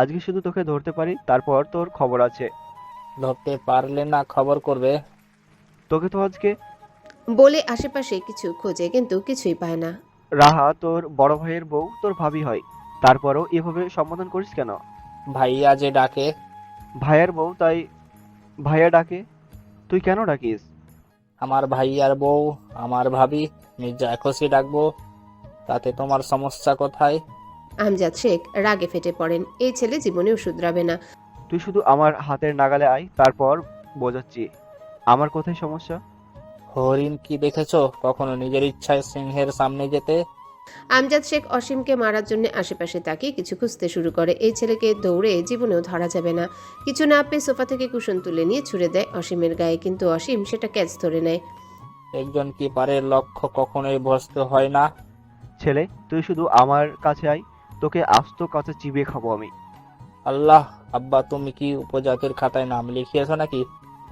আজকে শুধু তোকে ধরতে পারি, তারপর তোর খবর আছে। ধরতে পারলে না খবর করবে? তোকে তো আজকে। বলে আশেপাশে কিছু খোঁজে কিন্তু কিছুই পায় না। রাহা তোর বড় ভাইয়ের বউ তোর ভাবি হয়, তারপরও এভাবে সম্বোধন করিস কেন? ভাইয়া যে ডাকে। ভাইয়ের বউ তাই ভাইয়া ডাকে, তুই কেন ডাকিস? আমার ভাইয়ার বউ, আমার ভাবি, আমি যা খুশি ডাকবো, তাতে তোমার সমস্যা কোথায়? আমজাদ শেখ রাগে ফেটে পড়েন, এই ছেলে জীবনেও শুধরাবে না। তুই শুধু আমার হাতের নাগালে আয়, তারপর বোঝাচ্ছি আমার কোথায় সমস্যা। হরিণ কি দেখেছো কখনো নিজের ইচ্ছায় সিংহের সামনে যেতে? আমজাদ শেখ অসীমকে মারার জন্য আশেপাশে তাকিয়ে কিছু খুঁজতে শুরু করে। এই ছেলেকে দৌড়ে জীবনেও ধরা যাবে না। কিছু না পেয়ে সোফা থেকে কুশন তুলে নিয়ে ছুড়ে দেয় অসীমের গায়ে, কিন্তু অসীম সেটা ক্যাচ ধরে নেয়। একজন কিপারের লক্ষ্য কখনোই ভ্রষ্ট হয় না। ছেলে, তুই শুধু আমার কাছে আয়, তোকে আস্ত কাছে চিবিয়ে খাবো আমি। আল্লাহ, আব্বা তুমি কি উপজাতির খাতায় নাম লিখিয়েছো নাকি?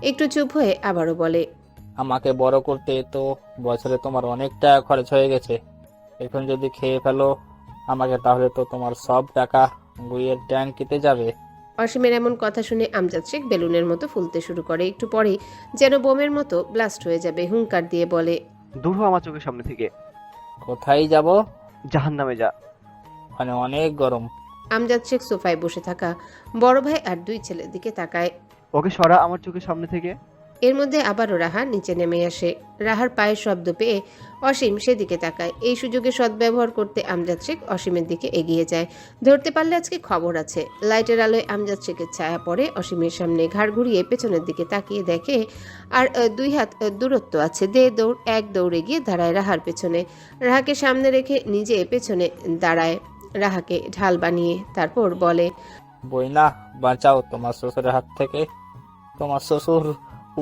একটু চুপ হয়ে আবারও বলে, আমাকে বড় করতে তো বছরে তোমার অনেক টাকা খরচ হয়ে গেছে। এখন যদি খেয়ে ফেলো আমাকে, তাহলে তো তোমার সব টাকা গুইয়ের ট্যাঙ্কিতে যাবে। অসীমের এমন কথা শুনে আমজাদ শেখ বেলুনের মতো ফুলতে শুরু করে। একটু পরেই যেন বোমের মতো ব্লাস্ট হয়ে যাবে, হুংকার দিয়ে বলে, দূর হ আমার চোখের সামনে থেকে। কোথায় যাব? জাহান্নামে যা। ওখানে অনেক গরম। আমজাদ শেখ সোফায় বসে থাকা বড় ভাই আর দুই ছেলের দিকে তাকায়। ওকে সরা আমার চোখের সামনে থেকে। এর মধ্যে আবারও রাহা নিচে নেমে আসে। রাহার পায়ের শব্দ পেয়ে অসীম সেদিকে তাকায়। এই সুযোগে সদ্ব্যবহার করতে আমজাদ শেখ অসীমের দিকে এগিয়ে যায়। ধরতে পারলে আজকে খবর আছে। লাইটের আলোয় আমজাদ শেখের ছায়া পড়ে অসীমের সামনে। ঘাড় ঘুরিয়ে পেছনের দিকে তাকিয়ে দেখে আর দুই হাত দূরত্ব আছে। এক দৌড়ে গিয়ে দাঁড়ায় রাহার পেছনে। রাহাকে সামনে রেখে নিজে পেছনে দাঁড়ায়, রাহাকে ঢাল বানিয়ে। তারপর বলে, বইনা, বাঁচাও তোমার শ্বশুরের হাত থেকে। তোমার শ্বশুর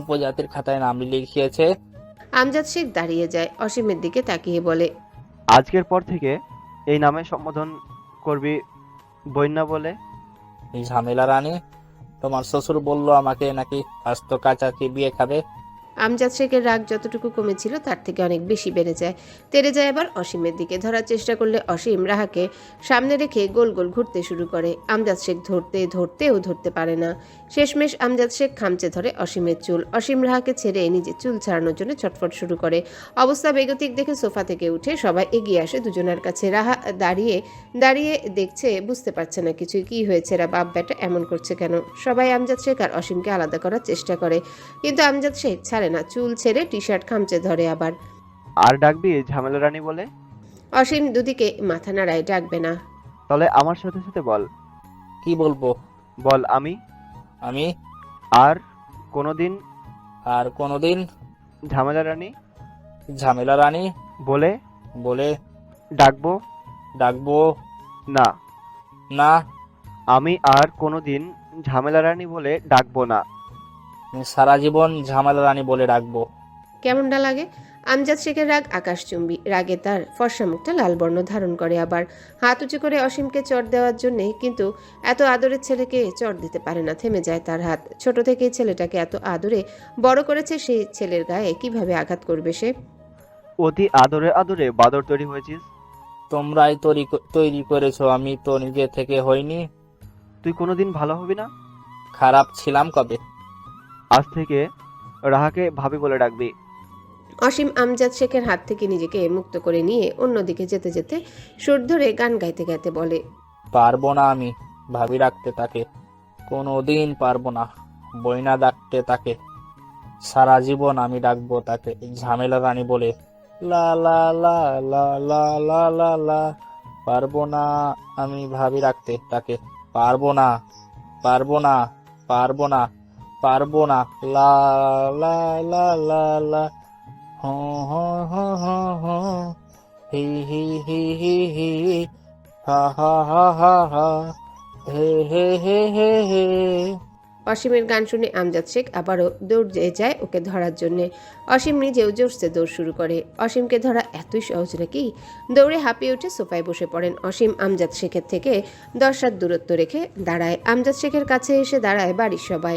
উপজাতির খাতায় নাম লিখিয়েছে। আমজাদ শেখ দাঁড়িয়ে যায়, অসীমের দিকে তাকিয়ে বলে, আজকের পর থেকে এই নামে সম্বোধন করবি, বন্যা বলে। এই ঝামেলা রানী, তোমার শ্বশুর বললো আমাকে নাকি আস্ত কাঁচা চিবিয়ে খাবে। আমজাদ শেখের রাগ যতটুকু কমেছিল তার থেকে অনেক বেশি বেড়ে যায়। তেড়ে যায় আবার অসীমের দিকে। ধরার চেষ্টা করলে অসীম রাহাকে সামনে রেখে গোল গোল ঘুরতে শুরু করে। আমজাদ শেখ ধরতেও ধরতে পারে না। শেষমেশ আমজাদ শেখ খামচে ধরে অসীমের চুল। অসীম রাহাকে ছেড়ে নিজে চুল ছাড়ানোর জন্য ছটফট শুরু করে। অবস্থা বেগতিক দেখে সোফা থেকে উঠে সবাই এগিয়ে আসে দুজনের কাছে। রাহা দাঁড়িয়ে দাঁড়িয়ে দেখছে, বুঝতে পারছে না কিছুই। কি হয়েছে, এরা বাপ বেটা এমন করছে কেন? সবাই আমজাদ শেখ আর অসীমকে আলাদা করার চেষ্টা করে, কিন্তু আমজাদ শেখ ছাড়ে না। চুল ছেড়ে টি শার্ট খামচে ধরে আবার। আর ডাকবি ঝামেলা রানী বলে? অসীম দুদিকে মাথা নাড়ায়, ডাকবে না। তাহলে আমার সাথে সাথে বল। কি বলবো? বল আমি আমি আর কোনোদিন আর কোনোদিন ঝামেলা রানী ঝামেলা রানী বলে বলে ডাকবো ডাকবো না। না। আমি আর কোনোদিন ঝামেলা রানী বলে ডাকবো না। সারা জীবন ঝামেলা রানী বলে ডাকবো। কেমনটা লাগে? আমজাদ শেখের রাগ আকাশচুম্বী। রাগে তার ফর্সা মুখটা লাল বর্ণ ধারণ করে। আবার হাত উঁচু করে অসীমকে চড় দেওয়ার জন্যে, কিন্তু এত আদরের ছেলেকে চড় দিতে পারে না। থেমে যায় তার হাত। ছোট থেকে ছেলেটাকে এত আদরে বড় করেছে, সেই ছেলের গায়ে কিভাবে আঘাত করবে সে? অতি আদরে আদরে বাদর তৈরি হয়েছিস। তোমরাই তৈরি করেছো, আমি তো নিজে থেকে হইনি। তুই কোনোদিন ভালো হবি না। খারাপ ছিলাম কবে? আজ থেকে রাহাকে ভাবি বলে ডাকবি। অসীম আমজাদ শেখের হাত থেকে নিজেকে মুক্ত করে নিয়ে অন্যদিকে যেতে যেতে সুর ধরে গান গাইতে গাইতে বলে, পারবো না আমি ভাবি রাখতে তাকে, কোনোদিন পারবো না বইনা ডাকতে তাকে। সারা জীবন আমি ডাকবো তাকে ঝামেলা রানী বলে। লা লা লা লা লা লা লা লা। পারবো না আমি ভাবি রাখতে তাকে, পারবো না, পারবো না, পারবো না, পারবো না। লা লা লা লা লা। হ হ হ হ হ। হি হি হি হি হি। হা হা হা হা হা। হে হে হে হে হে। অসীমের গান শুনে আমজাদ শেখ আবারও দৌড়ে যায় ওকে ধরার জন্যে। অসীম নিজেও জোরসে দৌড় শুরু করে। অসীমকে ধরা এতই সহজ নাকি? দৌড়ে হাঁপিয়ে উঠে সোফায় বসে পড়েন অসীম। আমজাদ শেখের থেকে 10 হাত দূরত্ব রেখে দাঁড়ায়। আমজাদ শেখের কাছে এসে দাঁড়ায় বাড়ির সবাই।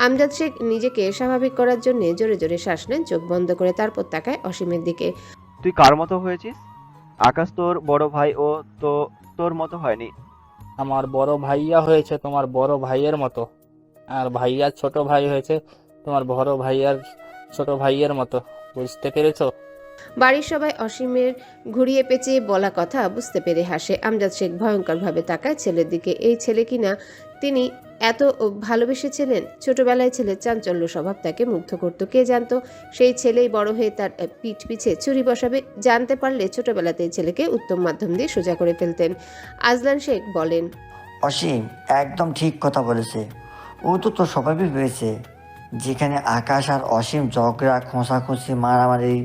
আমজাদ শেখ নিজেকে স্বাভাবিক করার জন্য জোরে জোরে শ্বাস নেন, চোখ বন্ধ করে। তারপর তাকায় অসীমের দিকে। তুই কার মতো হয়েছিস? আকাশ তোর বড় ভাই, ও তো তোর মতো হয়নি। আমার বড় ভাইয়া হয়েছে তোমার বড় ভাইয়ের মতো, আর ভাইয়ার ছোট ভাই হয়েছে তোমার বড় ভাইয়ার ছোট ভাইয়ের মতো। বুঝতে পেরেছো? বাড়ির সবাই অসীমের ঘুরিয়ে পেঁচিয়ে বলা কথা বুঝতে পেরে হাসে। আমজাদ শেখ ভয়ঙ্করভাবে তাকায় ছেলের দিকে। এই ছেলে কিনা তিনি এত ভালোবেসেছিলেন। ছোটবেলায় ছেলের চাঞ্চল্য স্বভাব তাকে মুগ্ধ করত। কে জানতো সেই ছেলেই বড় হয়ে তার পিঠ পিছে ছুরি বসাবে। জানতে পারলে ছোটবেলাতেই ছেলেকে উত্তম মাধ্যম দিয়ে সোজা করে ফেলতেন। আজলান শেখ বলেন, অসীম একদম ঠিক কথা বলেছে। ও তো তোর স্বভাবই হয়েছে। যেখানে আকাশ আর অসীম ঝগড়া খোঁচাখুঁচি মারামারি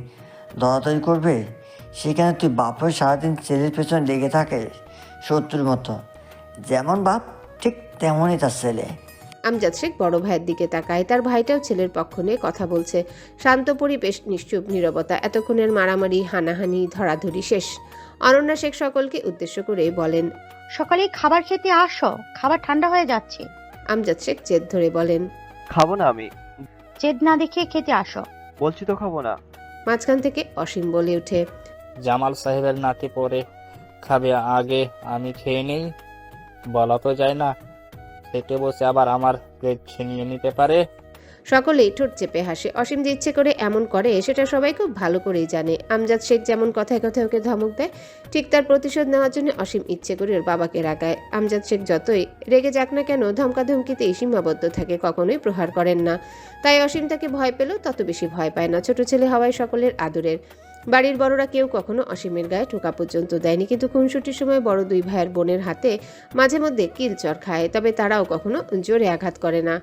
দরাদরি করবে, সেখানে তুই বাপের সারাদিন ছেলের পেছনে লেগে থাকে শত্রুর মতো। যেমন বাপ ঠিক তেমনই তার ছেলে। আমজাদ শেখ বড় ভাইয়ের দিকে তাকায়। তার ভাইটাও ছেলের পক্ষ নিয়ে কথা বলছে। শান্ত পরিবেশ, নিশ্চুপ নীরবতা। এতক্ষণের মারামারি হানাহানি ধরাধরি শেষ। অনন্যা শেখ সকলকে উদ্দেশ্য করে বলেন, সকালে খাবার খেতে আসো, খাবার ঠান্ডা হয়ে যাচ্ছে। আমজাদ শেখ জেদ ধরে বলেন, খাবো না আমি, জেদ না দেখে খেতে আসো। বলছি তো খাবো না। মাঝখান থেকে অসীম বলে ওঠে, জামাল সাহেবের নাতি পরে খাবে, আগে আমি খেয়ে নেই। বলা তো যায় না, খেতে বসে আবার আমার প্লেট ছিনিয়ে নিতে পারে। সকলেই ঠোঁট চেপে হাসে। অসীম যে ইচ্ছে করে এমন করে সেটা সবাই খুব ভালো করেই জানে। আমজাদ শেখ যেমন কথায় কথায় ওকে ধমক দেয়, ঠিক তার প্রতিশোধ নেওয়ার জন্য অসীম ইচ্ছে করে ওর বাবাকে রাগায়। আমজাদ শেখ যতই রেগে যাক না কেন ধমকাধমকিতেই সীমাবদ্ধ থাকে, কখনোই প্রহার করেন না। তাই অসীম তাকে ভয় পেলেও তত বেশি ভয় পায় না। ছোট ছেলে হওয়ায় সকলের আদরের। বাড়ির বড়রা কেউ কখনো অসীমের গায়ে টোকা পর্যন্ত দেয়নি, কিন্তু খুনসুটির সময় বড় দুই ভাইয়ের বোনের হাতে মাঝে মধ্যে কিলচর খায়, তবে তারাও কখনো জোরে আঘাত করে না।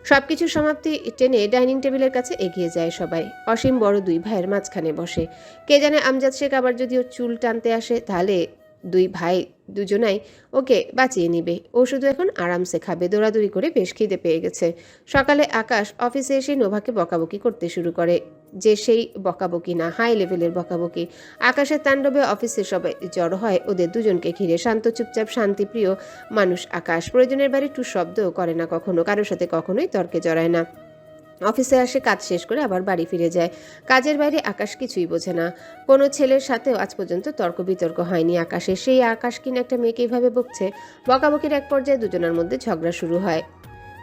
সবকিছুর সমাপ্তি টেনে ডাইনিং টেবিলের কাছে এগিয়ে যায় সবাই। অসীম বড় দুই ভাইয়ের মাঝখানে বসে। কে জানে আমজাদ শেখ আবার যদি ও চুল টানতে আসে, তাহলে দুই ভাই দুজনাই ওকে বাঁচিয়ে নিবে। ও শুধু এখন আরামসে খাবে। দৌড়াদৌড়ি করে বেশ খিদে পেয়ে গেছে। সকালে আকাশ অফিসে এসে নোভাকে বকাবকি করতে শুরু করে, যে সেই বকাবকি না, হাই লেভেলের বকাবকি। আকাশের তাণ্ডবে অফিসে সবাই জড়ো হয় ওদের দুজনকে ঘিরে। শান্ত চুপচাপ শান্তিপ্রিয় মানুষ আকাশ। প্রয়োজনের বাড়ি টু শব্দও করে না কখনো, কারোর সাথে কখনোই তর্কে জড়ায় না। অফিসে আসে, কাজ শেষ করে আবার বাড়ি ফিরে যায়। কাজের বাইরে আকাশ কিছুই বোঝে না। কোনো ছেলের সাথেও আজ পর্যন্ত তর্ক বিতর্ক হয়নি আকাশের। সেই আকাশ কিনা একটা মেয়েকে এইভাবে বকছে। বকাবকির এক পর্যায়ে দুজনের মধ্যে ঝগড়া শুরু হয়।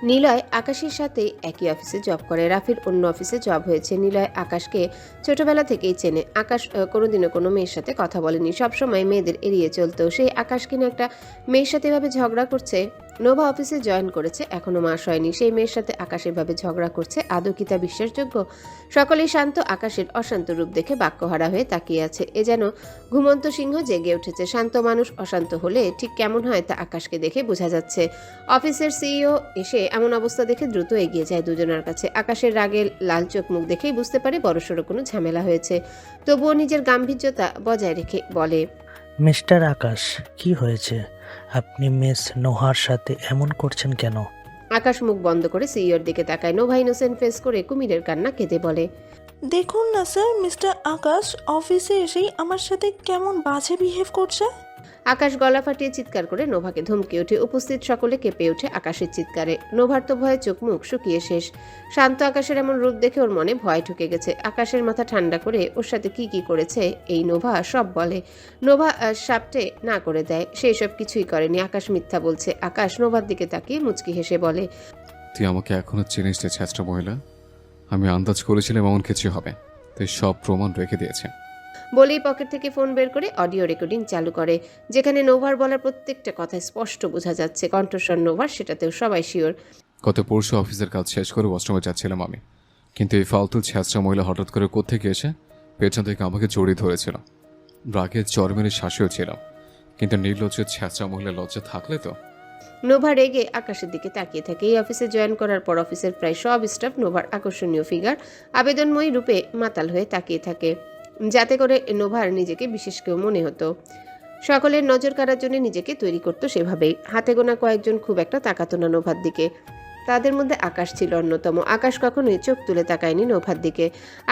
নিলয় আকাশের সাথে একই অফিসে জব করে। রাফির অন্য অফিসে জব হয়েছে। নিলয় আকাশকে ছোটবেলা থেকেই চেনে। আকাশ কোনোদিনও কোনো মেয়ের সাথে কথা বলেনি, সবসময় মেয়েদের এড়িয়ে চলতো। সেই আকাশ কিনা একটা মেয়ের সাথে এভাবে ঝগড়া করছে। নোভা অফিসে জয়েন করেছে, এখনো মাস হয়নি। সেই মেয়ের সাথে আকাশ এভাবে ঝগড়া করছে, আদৌ কি তা বিশ্বাসযোগ্য? সকলেই শান্ত। আকাশের অশান্ত রূপ দেখে বাক্যহারা হয়ে তাকিয়ে আছে। এ যেন ঘুমন্ত সিংহ জেগে উঠেছে। শান্ত মানুষ অশান্ত হলে ঠিক কেমন হয় তা আকাশকে দেখে বোঝা যাচ্ছে। অফিসের সিইও এসে এমন অবস্থা দেখে দ্রুত এগিয়ে যায় দুজনের কাছে। আকাশের রাগে লাল চোখ মুখ দেখেই বুঝতে পারে বড়সড় কোনো ঝামেলা হয়েছে। তবুও নিজের গাম্ভীর্যতা বজায় রেখে বলে, মিস্টার আকাশ, কি হয়েছে? আপনি মিস নোহার সাথে এমন করছেন কেন? আকাশ মুখ বন্ধ করে সিইওর দিকে তাকায়। নোভা ইনোসেন্ট ফেস করে কুমিরের কান্না কেঁদে বলে, দেখুন না স্যার, মিস্টার আকাশ অফিসে এসেই আমার সাথে কেমন বাজে বিহেভ করছে। আকাশ গলা ফাটিয়ে চিৎকার করে নোভাকে ধমকে ওঠে। উপস্থিত সকলে কেঁপে ওঠে আকাশের চিৎকারে। নোভার তো ভয়ে চোখ মুখ শুকিয়ে শেষ। শান্ত আকাশের এমন রূপ দেখে ওর মনে ভয় ঢুকে গেছে। আকাশের মাথা ঠান্ডা করে ওর সাথে কি কি করেছে এই নোভা সব বলে। নোভা সাপটে না করে দেয়, সে সব কিছুই করেনি। আকাশ মিথ্যা বলছে। আকাশ নোভার দিকে তাকিয়ে মুচকি হেসে বলে, তুই আমাকে এখনো চিনিস রে ছেঁচড়া মহিলা। আমি আন্দাজ করেছিলাম এমন কিছু হবে, তুই সব প্রমাণ রেখে দিয়েছে। বলেই পকেট থেকে ফোন বের করে অডিও রেকর্ডিং চালু করে, যেখানে নোভার বলার প্রত্যেকটা কথা স্পষ্ট বোঝা যাচ্ছে। কণ্ঠস্বর নোভার, সেটাতেও সবাই শিওর। গত পরশু অফিসের কাজ শেষ করে ওয়াশরুমে যাচ্ছিলাম আমি, কিন্তু এই ফালতু ছেঁচড়া মহিলা হঠাৎ করে কোত্থেকে এসে পেছন থেকে আমাকে জড়িয়ে ধরেছিল। রাগে চরমের শাসিও ছিলাম, কিন্তু নির্লজ্জ ছেঁচড়া মহিলা লজ্জা থাকলে তো। নোভা রেগে আকাশের দিকে তাকিয়ে থাকে। এই অফিসে জয়েন করার পর অফিসের প্রায় সব স্টাফ নোভার আকর্ষণীয় ফিগার, আবেদনময়ী রূপে মাতাল হয়ে তাকিয়ে থাকে, যাতে করে নোভার নিজেকে বিশেষ কেউ মনে হতো। সকলের নজর কাড়ার জন্য নিজেকে তৈরি করতো সেভাবেই। হাতে গোনা কয়েকজন খুব একটা তাকাতো না নোভার দিকে। তাদের মধ্যে আকাশ ছিল অন্যতম। আকাশ কখনোই চোখ তুলে তাকায়নি নোভার দিকে।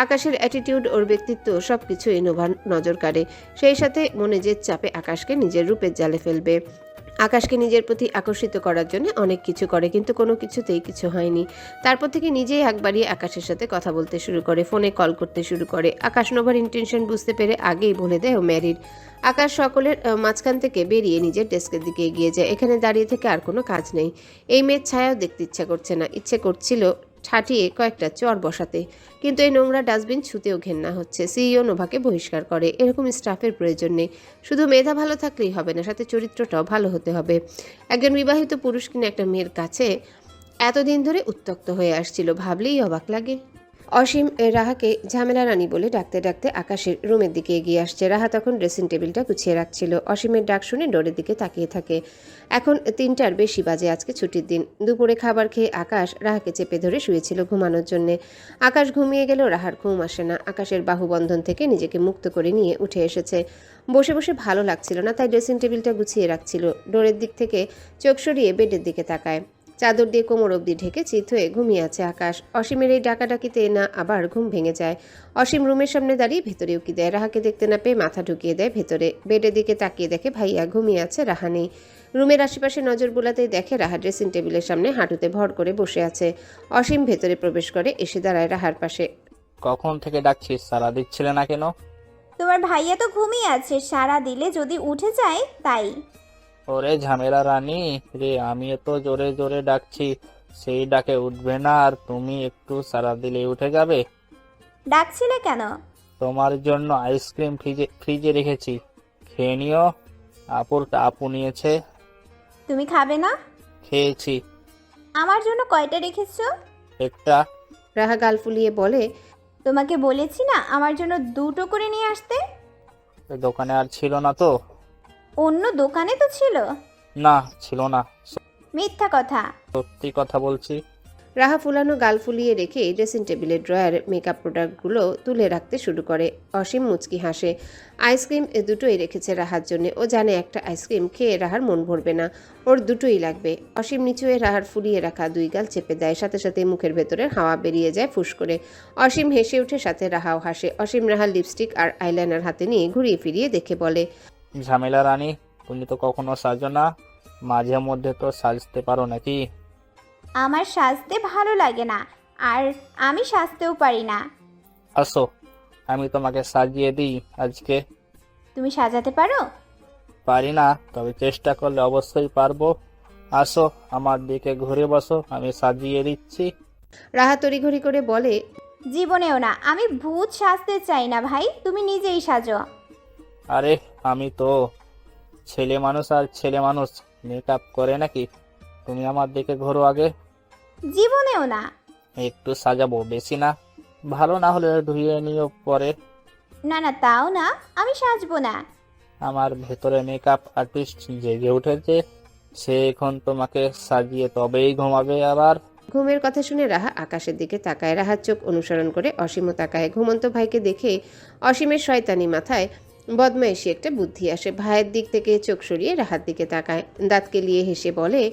আকাশের অ্যাটিটিউড, ওর ব্যক্তিত্ব সবকিছুই নোভার নজর কাড়ে। সেই সাথে মনে যে চাপে আকাশকে নিজের রূপের জালে ফেলবে। আকাশকে নিজের প্রতি আকর্ষিত করার জন্য অনেক কিছু করে, কিন্তু কোনো কিছুতেই কিছু হয়নি। তারপর থেকে নিজেই একবারই আকাশের সাথে কথা বলতে শুরু করে, ফোনে কল করতে শুরু করে। আকাশ নোভার ইন্টেনশন বুঝতে পেরে আগেই বলে দেয় ও ম্যারিড। আকাশ সকলের মাঝখান থেকে বেরিয়ে নিজের ডেস্কের দিকে এগিয়ে যায়। এখানে দাঁড়িয়ে থেকে আর কোনো কাজ নেই। এই মেয়ের ছায়াও দেখতে ইচ্ছা করছে না, ইচ্ছে করছিল ঠাটিয়ে কয়েকটা চর বসাতে, কিন্তু এই নোংরা ডাস্টবিন ছুতেও ঘেন্না হচ্ছে। সিইও নোভাকে বহিষ্কার করে। এরকম স্টাফের প্রয়োজন নেই। শুধু মেধা ভালো থাকলেই হবে না, সাথে চরিত্রটাও ভালো হতে হবে। একজন বিবাহিত পুরুষ কিনা একটা মেয়ের কাছে এতদিন ধরে উত্ত্যক্ত হয়ে আসছিল, ভাবলেই অবাক লাগে। অসীম রাহাকে ঝামেলা রানী বলে ডাকতে ডাকতে আকাশের রুমের দিকে এগিয়ে আসছে। রাহা তখন ড্রেসিং টেবিলটা গুছিয়ে রাখছিল। অসীমের ডাক শুনে ডোরের দিকে তাকিয়ে থাকে। এখন 3টার বেশি বাজে, আজকে ছুটির দিন। দুপুরে খাবার খেয়ে আকাশ রাহাকে চেপে ধরে শুয়েছিল ঘুমানোর জন্যে। আকাশ ঘুমিয়ে গেলেও রাহার ঘুম আসে না। আকাশের বাহুবন্ধন থেকে নিজেকে মুক্ত করে নিয়ে উঠে এসেছে। বসে বসে ভালো লাগছিল না, তাই ড্রেসিং টেবিলটা গুছিয়ে রাখছিল। ডোরের দিক থেকে চোখ সরিয়ে বেডের দিকে তাকায়। চাদর দিয়ে কোমর অবধি ঢেকে চিত হয়ে ঘুমিয়ে আছে আকাশ। অসীমের এই ডাকাডাকিতে না আবার ঘুম ভেঙে যায়। অসীম রুমের সামনে দাঁড়িয়ে ভেতরে উকি দেয়। রাহাকে দেখতে না পেয়ে মাথা ঢুকিয়ে দেয় ভেতরে। বেডের দিকে তাকিয়ে দেখে ভাইয়া ঘুমিয়ে আছে, রাহা নেই। রুমের আশেপাশে নজর বোলাতেই দেখে রাহা ড্রেসিং টেবিলের সামনে হাঁটুতে ভর করে বসে আছে। অসীম ভেতরে প্রবেশ করে, এসে দাঁড়ায় রাহার পাশে। কখন থেকে ডাকছিস, সারা দিচ্ছিলে না কেন? তোমার ভাইয়া তো ঘুমিয়ে আছে, সারা দিলে যদি উঠে যায় তাই। ওরে ঝামেলা রানী রে, আমি এত জোরে জোরে ডাকছি, সেই ডাকে উঠবে না আর তুমি একটু সারা দিলে উঠে যাবে? ডাকছিলে কেন? তোমার জন্য আইসক্রিম ফ্রিজে রেখেছি, খেয়ে নিও। আপু নিয়েছে। তুমি খাবে না? খেয়েছি। আমার জন্য কয়টা রেখেছো? একটা। রাহা গাল ফুলিয়ে বলে, তোমাকে বলেছি না আমার জন্য 2টো করে নিয়ে আসতে? দোকানে আর ছিল না তো? অন্য দোকানে তো ছিল। না, ছিল না। মিথ্যা কথা। সত্যি কথা বলছি। রাহা ফুলানো গাল ফুলিয়ে রেখে ড্রেসিং টেবিলের ড্রয়ার মেকআপ প্রোডাক্টগুলো তুলে রাখতে শুরু করে। অসীম মুচকি হাসে। আইসক্রিম দুটোই রেখেছে রাহার জন্য। ও জানে একটা আইসক্রিম খেয়ে রাহার মন ভরবে না, ওর দুটোই লাগবে। অসীম নিচু হয়ে রাহার ফুলিয়ে রাখা 2 গাল চেপে দেয়, সাথে সাথে মুখের ভেতরের হাওয়া বেরিয়ে যায় ফুস করে। অসীম হেসে উঠে, সাথে রাহাও হাসে। অসীম রাহার লিপস্টিক আর আইলাইনার হাতে নিয়ে ঘুরিয়ে ফিরিয়ে দেখে বলে, ঝামেলা রানী, তুমি তো কখনো সাজো না, মাঝে মধ্যে তো সাজতে পারো নাকি? আমার সাজতে ভালো লাগে না, আর আমি সাজতেও পারি না। আসো, আমি তোমাকে সাজিয়ে দিই আজকে। তুমি সাজাতে পারো? পারি না, তবে চেষ্টা করলে অবশ্যই পারবো। আসো, আমার দিকে ঘুরে বসো, আমি সাজিয়ে দিচ্ছি। রাহা তড়িঘড়ি করে বলে, জীবনেও না, আমি ভূত সাজতে চাই না ভাই, তুমি নিজেই সাজো। আরে আমি তো ছেলে মানুষ, আর ছেলে মানুষ মেকআপ করে নাকি? তুমি আমার দিকে ঘোরো আগে। জীবনেও না। একটু সাজাবো, বেশি না। ভালো না হলে ধুয়ে নিও পরে। না না, তাও না, আমি সাজবো না। আমার ভেতরে মেকআপ আর্টিস্ট জেগে উঠেছে, সে এখন তোমাকে সাজিয়ে তবেই ঘুমাবে আবার। ঘুমের কথা শুনে রাহা আকাশের দিকে তাকায়। রাহার চোখ অনুসরণ করে অসীমও তাকায়। ঘুমন্ত ভাইকে দেখে অসীমের শয়তানি মাথায় বদমাইশি একটা বুদ্ধি আসে। ভাইয়ের দিক থেকে চোখ সরিয়ে রাহার দিকে তাকায়। দাঁত কেলিয়ে হেসে বলে,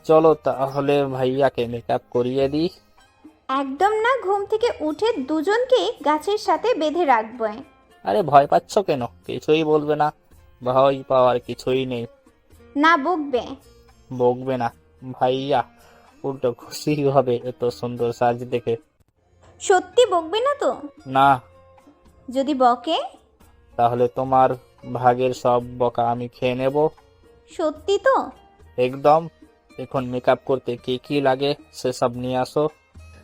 চলো তাহলে ভাইয়াকে মেকআপ করিয়ে দিই। একদম না, ঘুম থেকে উঠে দুজনকে গাছের সাথে বেঁধে রাখবো। আরে ভয় পাচ্ছ কেন? কিছুই বলবে না, ভয় পাওয়ার কিছুই নেই। না বকবে? বকবে না, ভাইয়া উল্টো খুশি হবে এত সুন্দর সাজ দেখে। সত্যি বকবে না তো? না। যদি বকে? তাহলে তোমার ভাগের সব বকা আমি খেয়ে নেব। সত্যি তো? একদম। এখন মেকআপ করতে কি কি লাগে সেসব নিয়ে আসো।